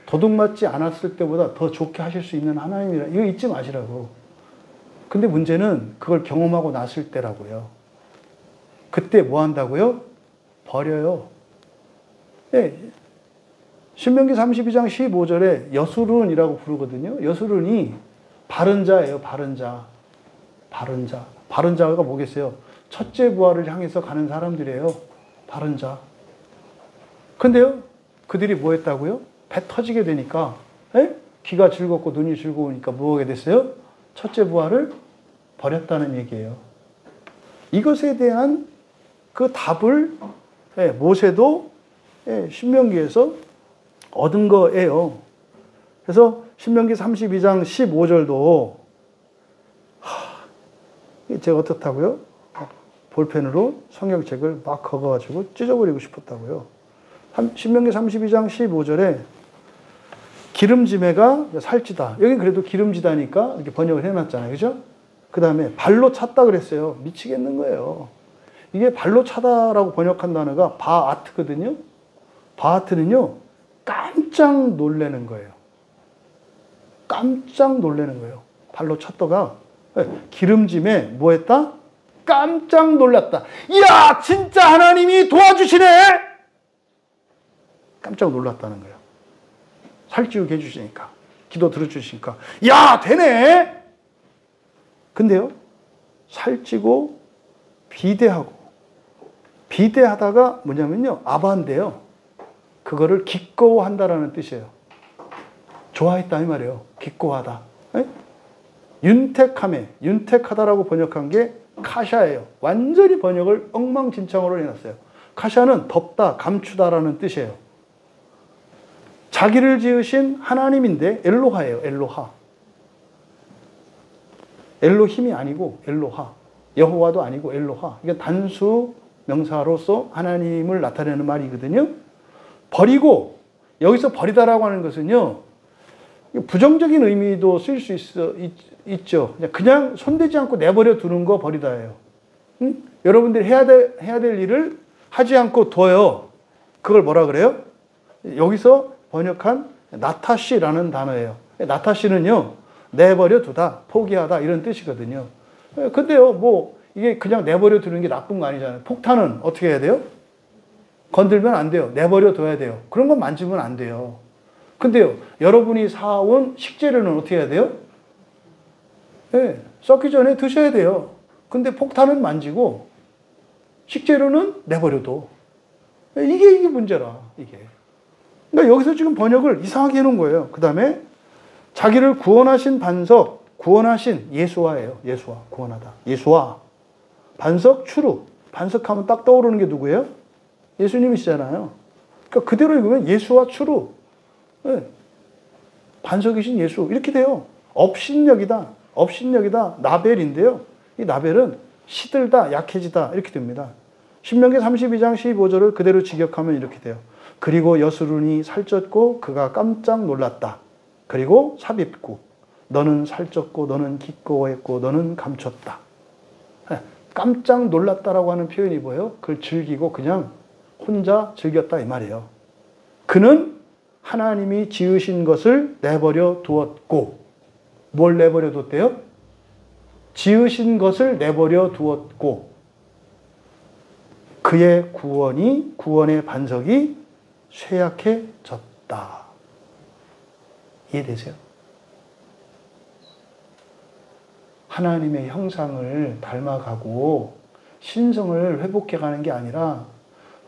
도둑 맞지 않았을 때보다 더 좋게 하실 수 있는 하나님이라, 이거 잊지 마시라고. 근데 문제는 그걸 경험하고 났을 때라고요. 그때 뭐 한다고요? 버려요. 예. 신명기 32장 15절에 여수론이라고 부르거든요. 여수론이 바른 자예요. 바른 자. 바른 자. 바른 자가 뭐겠어요? 첫째 부활을 향해서 가는 사람들이에요. 바른 자. 근데요, 그들이 뭐 했다고요? 배 터지게 되니까, 귀가 즐겁고 눈이 즐거우니까 뭐 하게 됐어요? 첫째 부활을 버렸다는 얘기예요. 이것에 대한 그 답을 모세도 신명기에서 얻은 거예요. 그래서 신명기 32장 15절도 제가 어떻다고요? 볼펜으로 성경책을 막 걷어가지고 찢어버리고 싶었다고요. 신명기 32장 15절에 기름지매가 살찌다. 여기 그래도 기름지다니까 이렇게 번역을 해놨잖아요. 그죠? 그 다음에 발로 찼다 그랬어요. 미치겠는 거예요. 이게 발로 차다라고 번역한 단어가 바아트거든요. 바아트는요, 깜짝 놀라는 거예요. 깜짝 놀라는 거예요. 발로 찼다가 기름짐에 뭐 했다? 깜짝 놀랐다. 이야, 진짜 하나님이 도와주시네! 깜짝 놀랐다는 거예요. 살찌우게 해주시니까. 기도 들어주시니까. 야, 되네! 근데요, 살찌고 비대하고 비대하다가 뭐냐면요, 아바인데요. 그거를 기꺼워한다라는 뜻이에요. 좋아했다 이 말이에요. 기꺼워하다. 에? 윤택하다라고 번역한 게 카샤예요. 완전히 번역을 엉망진창으로 해놨어요. 카샤는 덮다, 감추다라는 뜻이에요. 자기를 지으신 하나님인데 엘로하예요. 엘로하. 엘로힘이 아니고 엘로하. 여호와도 아니고 엘로하. 이게 단수 명사로서 하나님을 나타내는 말이거든요. 버리고, 여기서 버리다라고 하는 것은요, 부정적인 의미도 쓸 수 있죠. 그냥 손대지 않고 내버려 두는 거 버리다예요. 응? 여러분들이 해야 될 일을 하지 않고 둬요. 그걸 뭐라 그래요? 여기서 번역한 나타시라는 단어예요. 나타시는요, 내버려 두다, 포기하다 이런 뜻이거든요. 근데요, 뭐 이게 그냥 내버려 두는 게 나쁜 거 아니잖아요. 폭탄은 어떻게 해야 돼요? 건들면 안 돼요. 내버려 둬야 돼요. 그런 건 만지면 안 돼요. 근데요, 여러분이 사온 식재료는 어떻게 해야 돼요? 네, 썩기 전에 드셔야 돼요. 근데 폭탄은 만지고 식재료는 내버려둬. 이게 문제라, 이게. 그러니까 여기서 지금 번역을 이상하게 해놓은 거예요. 그 다음에 자기를 구원하신 반석, 구원하신 예수와예요. 예수와, 구원하다. 예수와. 반석, 추루. 반석하면 딱 떠오르는 게 누구예요? 예수님이시잖아요. 그러니까 그대로 읽으면 예수와 추루. 네. 반석이신 예수. 이렇게 돼요. 업신여기다. 업신여기다. 나벨인데요. 이 나벨은 시들다, 약해지다. 이렇게 됩니다. 신명기 32장 15절을 그대로 직역하면 이렇게 돼요. 그리고 여수룬이 살쪘고 그가 깜짝 놀랐다. 그리고 삽입구. 너는 살쪘고 너는 기꺼워했고 너는 감췄다. 깜짝 놀랐다라고 하는 표현이 뭐예요? 그걸 즐기고 그냥 혼자 즐겼다 이 말이에요. 그는 하나님이 지으신 것을 내버려 두었고, 뭘 내버려 뒀대요? 지으신 것을 내버려 두었고, 그의 구원의 반석이 쇠약해졌다. 이해되세요? 하나님의 형상을 닮아가고 신성을 회복해가는 게 아니라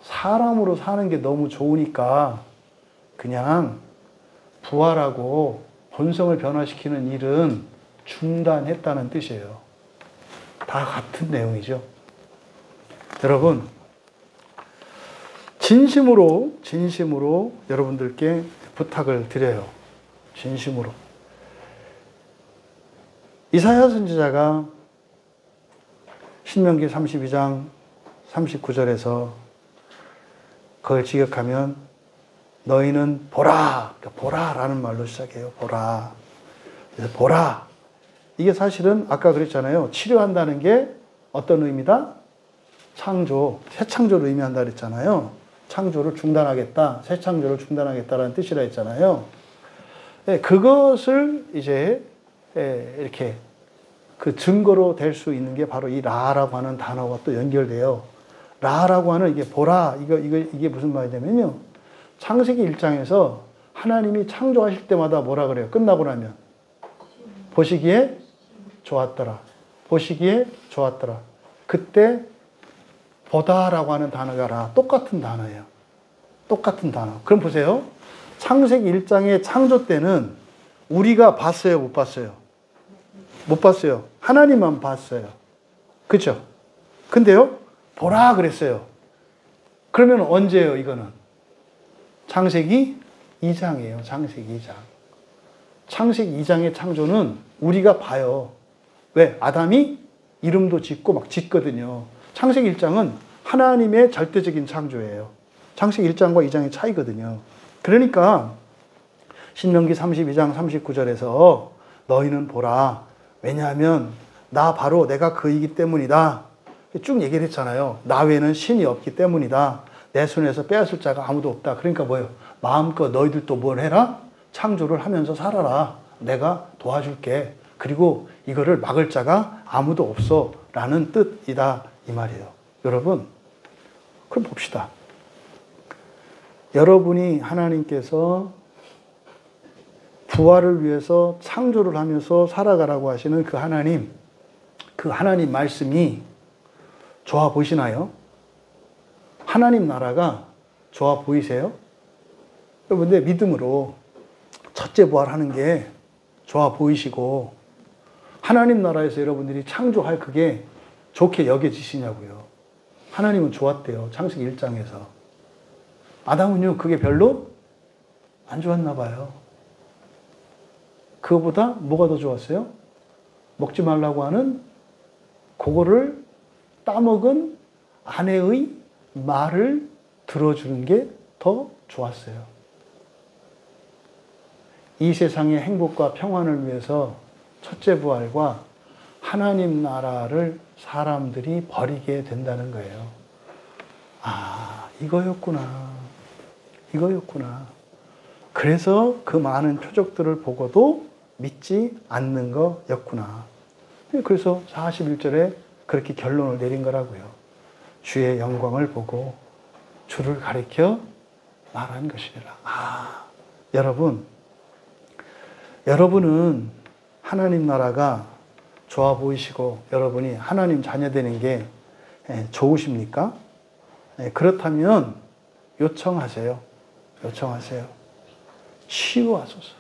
사람으로 사는 게 너무 좋으니까 그냥 부활하고 본성을 변화시키는 일은 중단했다는 뜻이에요. 다 같은 내용이죠. 여러분, 진심으로 여러분들께 부탁을 드려요. 진심으로. 이사야 선지자가 신명기 32장 39절에서 그걸 직역하면 너희는 보라, 보라라는 말로 시작해요. 보라. 그래서 보라. 이게 사실은 아까 그랬잖아요. 치료한다는 게 어떤 의미다? 창조, 새 창조를 의미한다 그랬잖아요. 창조를 중단하겠다, 새 창조를 중단하겠다라는 뜻이라 했잖아요. 그것을 이제 이렇게 그 증거로 될 수 있는 게 바로 이 라라고 하는 단어가 또 연결돼요. 라라고 하는 이게 보라, 이게 무슨 말이냐면요. 창세기 1장에서 하나님이 창조하실 때마다 뭐라 그래요? 끝나고 나면. 보시기에 좋았더라. 보시기에 좋았더라. 그때 보다라고 하는 단어가 라. 똑같은 단어예요. 똑같은 단어. 그럼 보세요. 창세기 1장의 창조 때는 우리가 봤어요? 못 봤어요? 못 봤어요. 하나님만 봤어요. 그렇죠? 근데요. 보라 그랬어요. 그러면 언제예요, 이거는? 창세기 2장이에요. 창세기 2장. 창세기 2장의 창조는 우리가 봐요. 왜? 아담이 이름도 짓고 막 짓거든요. 창세기 1장은 하나님의 절대적인 창조예요. 창세기 1장과 2장의 차이거든요. 그러니까 신명기 32장 39절에서 너희는 보라. 왜냐하면 나 바로 내가 그이기 때문이다. 쭉 얘기를 했잖아요. 나 외에는 신이 없기 때문이다. 내 손에서 빼앗을 자가 아무도 없다. 그러니까 뭐예요? 마음껏 너희들도 뭘 해라? 창조를 하면서 살아라. 내가 도와줄게. 그리고 이거를 막을 자가 아무도 없어. 라는 뜻이다. 이 말이에요. 여러분, 그럼 봅시다. 여러분이 하나님께서 부활을 위해서 창조를 하면서 살아가라고 하시는 그 하나님 말씀이 좋아 보시나요? 하나님 나라가 좋아 보이세요? 여러분들 믿음으로 첫째 부활하는 게 좋아 보이시고 하나님 나라에서 여러분들이 창조할 그게 좋게 여겨지시냐고요. 하나님은 좋았대요. 창세기 1장에서. 아담은요, 그게 별로 안 좋았나 봐요. 그거보다 뭐가 더 좋았어요? 먹지 말라고 하는 그거를 따먹은 아내의 말을 들어주는 게 더 좋았어요. 이 세상의 행복과 평안을 위해서 첫째 부활과 하나님 나라를 사람들이 버리게 된다는 거예요. 아, 이거였구나. 이거였구나. 그래서 그 많은 표적들을 보고도 믿지 않는 거였구나. 그래서 41절에 그렇게 결론을 내린 거라고요. 주의 영광을 보고 주를 가리켜 말한 것이라. 아, 여러분은 하나님 나라가 좋아 보이시고 여러분이 하나님 자녀 되는 게 좋으십니까? 그렇다면 요청하세요. 요청하세요. 치유하소서.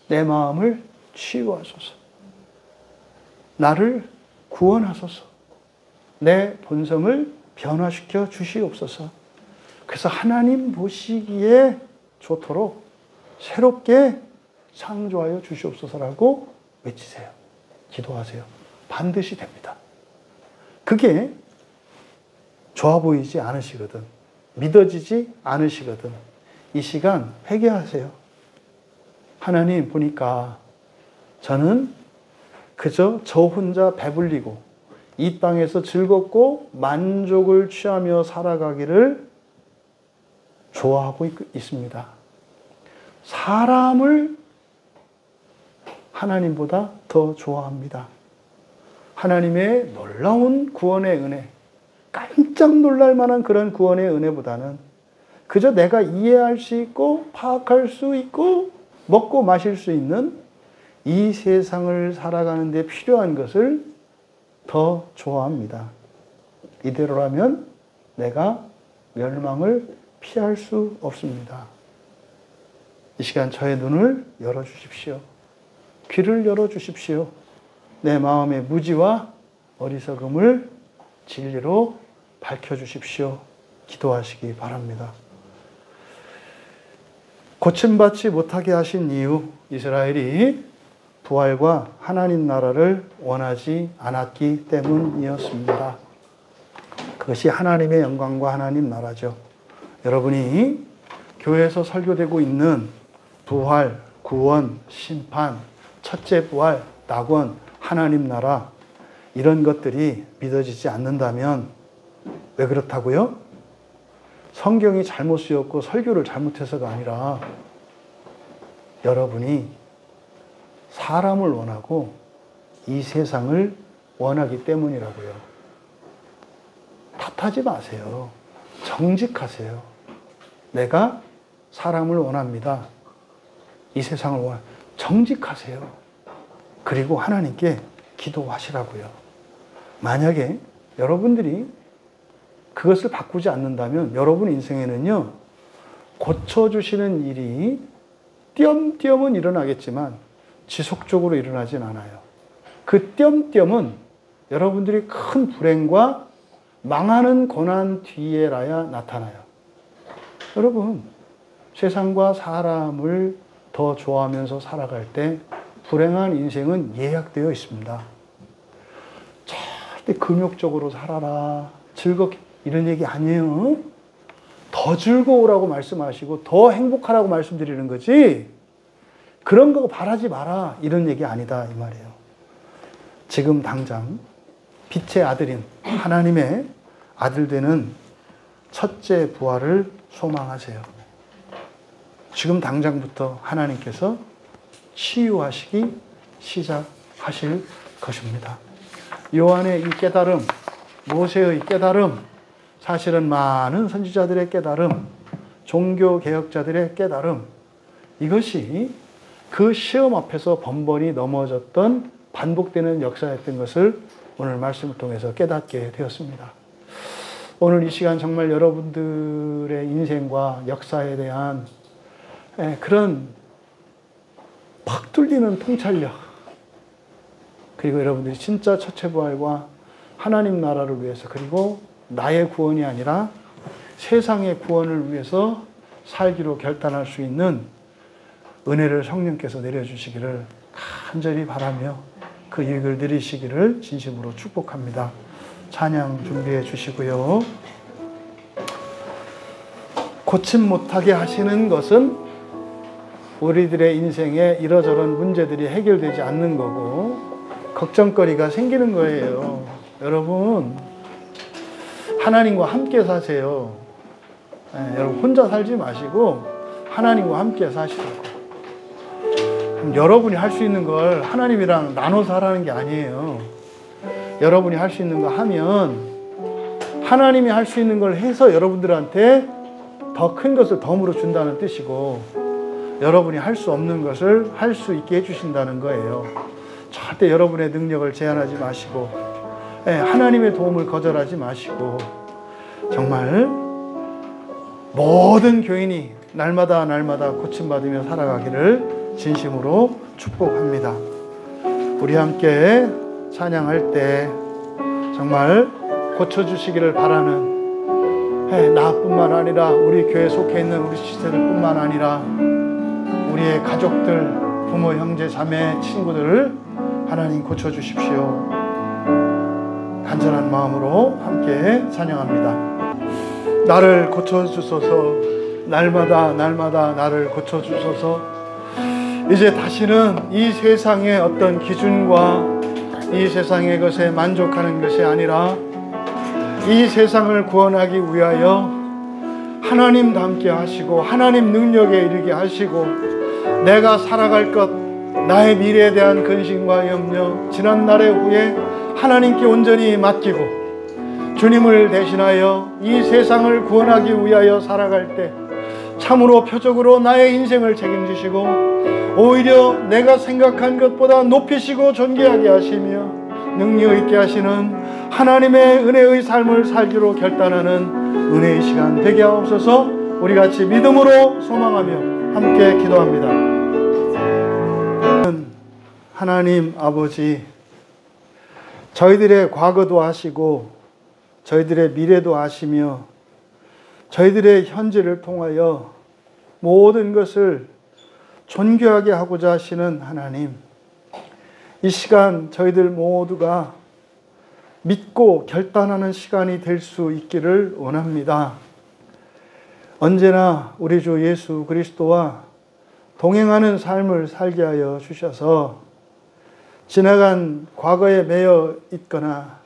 내 마음을 치유하소서. 나를 구원하소서. 내 본성을 변화시켜 주시옵소서. 그래서 하나님 보시기에 좋도록 새롭게 창조하여 주시옵소서라고 외치세요. 기도하세요. 반드시 됩니다. 그게 좋아 보이지 않으시거든. 믿어지지 않으시거든. 이 시간 회개하세요. 하나님 보니까 저는 그저 저 혼자 배불리고 이 땅에서 즐겁고 만족을 취하며 살아가기를 좋아하고 있습니다. 사람을 하나님보다 더 좋아합니다. 하나님의 놀라운 구원의 은혜, 깜짝 놀랄 만한 그런 구원의 은혜보다는 그저 내가 이해할 수 있고 파악할 수 있고 먹고 마실 수 있는 이 세상을 살아가는 데 필요한 것을 더 좋아합니다. 이대로라면 내가 멸망을 피할 수 없습니다. 이 시간 저의 눈을 열어주십시오. 귀를 열어주십시오. 내 마음의 무지와 어리석음을 진리로 밝혀주십시오. 기도하시기 바랍니다. 고침받지 못하게 하신 이유, 이스라엘이 부활과 하나님 나라를 원하지 않았기 때문이었습니다. 그것이 하나님의 영광과 하나님 나라죠. 여러분이 교회에서 설교되고 있는 부활, 구원, 심판, 첫째 부활, 낙원, 하나님 나라 이런 것들이 믿어지지 않는다면 왜 그렇다고요? 성경이 잘못 쓰였고 설교를 잘못해서가 아니라 여러분이 사람을 원하고 이 세상을 원하기 때문이라고요. 탓하지 마세요. 정직하세요. 내가 사람을 원합니다. 이 세상을 원합니다. 정직하세요. 그리고 하나님께 기도하시라고요. 만약에 여러분들이 그것을 바꾸지 않는다면 여러분 인생에는요, 고쳐주시는 일이 띄엄띄엄은 일어나겠지만 지속적으로 일어나진 않아요. 그 띄엄띄엄은 여러분들이 큰 불행과 망하는 고난 뒤에라야 나타나요. 여러분, 세상과 사람을 더 좋아하면서 살아갈 때 불행한 인생은 예약되어 있습니다. 절대 금욕적으로 살아라, 즐겁게 이런 얘기 아니에요. 더 즐거우라고 말씀하시고 더 행복하라고 말씀드리는 거지 그런 거 바라지 마라 이런 얘기 아니다 이 말이에요. 지금 당장 빛의 아들인 하나님의 아들 되는 첫째 부활을 소망하세요. 지금 당장부터 하나님께서 치유하시기 시작하실 것입니다. 요한의 이 깨달음, 모세의 깨달음, 사실은 많은 선지자들의 깨달음, 종교개혁자들의 깨달음, 이것이 그 시험 앞에서 번번이 넘어졌던 반복되는 역사였던 것을 오늘 말씀을 통해서 깨닫게 되었습니다. 오늘 이 시간 정말 여러분들의 인생과 역사에 대한 그런 팍 뚫리는 통찰력, 그리고 여러분들이 진짜 첫째부활과 하나님 나라를 위해서, 그리고 나의 구원이 아니라 세상의 구원을 위해서 살기로 결단할 수 있는 은혜를 성령께서 내려주시기를 간절히 바라며 그 유익을 누리시기를 진심으로 축복합니다. 찬양 준비해 주시고요. 고침 못하게 하시는 것은 우리들의 인생에 이러저런 문제들이 해결되지 않는 거고 걱정거리가 생기는 거예요. 여러분, 하나님과 함께 사세요. 여러분 혼자 살지 마시고 하나님과 함께 사시라고. 여러분이 할 수 있는 걸 하나님이랑 나눠서 하라는 게 아니에요. 여러분이 할 수 있는 거 하면 하나님이 할 수 있는 걸 해서 여러분들한테 더 큰 것을 덤으로 준다는 뜻이고, 여러분이 할 수 없는 것을 할 수 있게 해주신다는 거예요. 절대 여러분의 능력을 제한하지 마시고 하나님의 도움을 거절하지 마시고, 정말 모든 교인이 날마다 고침받으며 살아가기를 진심으로 축복합니다. 우리 함께 찬양할 때 정말 고쳐주시기를 바라는 나뿐만 아니라 우리 교회에 속해 있는 우리 지체들뿐만 아니라 우리의 가족들, 부모, 형제, 자매, 친구들을 하나님 고쳐주십시오. 간절한 마음으로 함께 찬양합니다. 나를 고쳐주소서, 날마다 나를 고쳐주소서. 이제 다시는 이 세상의 어떤 기준과 이 세상의 것에 만족하는 것이 아니라 이 세상을 구원하기 위하여 하나님 닮게 하시고 하나님 능력에 이르게 하시고, 내가 살아갈 것, 나의 미래에 대한 근심과 염려, 지난 날의 후에 하나님께 온전히 맡기고 주님을 대신하여 이 세상을 구원하기 위하여 살아갈 때 참으로 표적으로 나의 인생을 책임지시고 오히려 내가 생각한 것보다 높이시고 존귀하게 하시며 능력 있게 하시는 하나님의 은혜의 삶을 살기로 결단하는 은혜의 시간 되게 하옵소서. 우리 같이 믿음으로 소망하며 함께 기도합니다. 하나님 아버지, 저희들의 과거도 아시고 저희들의 미래도 아시며 저희들의 현재를 통하여 모든 것을 존귀하게 하고자 하시는 하나님, 이 시간 저희들 모두가 믿고 결단하는 시간이 될 수 있기를 원합니다. 언제나 우리 주 예수 그리스도와 동행하는 삶을 살게 하여 주셔서 지나간 과거에 매여 있거나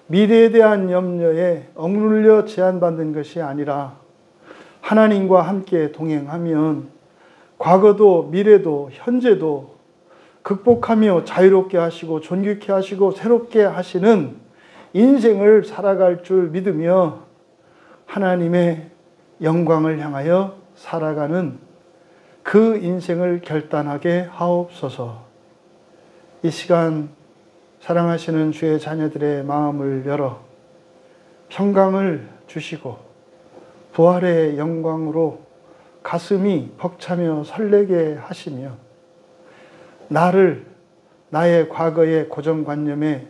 미래에 대한 염려에 억눌려 제한받는 것이 아니라 하나님과 함께 동행하면 과거도 미래도 현재도 극복하며 자유롭게 하시고 존귀케 하시고 새롭게 하시는 인생을 살아갈 줄 믿으며 하나님의 영광을 향하여 살아가는 그 인생을 결단하게 하옵소서. 이 시간 사랑하시는 주의 자녀들의 마음을 열어 평강을 주시고 부활의 영광으로 가슴이 벅차며 설레게 하시며 나를 나의 과거의 고정관념에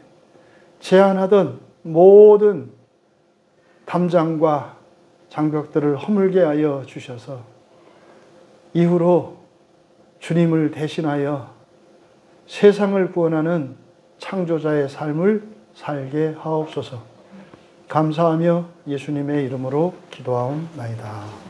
제한하던 모든 담장과 장벽들을 허물게 하여 주셔서 이후로 주님을 대신하여 세상을 구원하는 창조자의 삶을 살게 하옵소서. 감사하며 예수님의 이름으로 기도하옵나이다.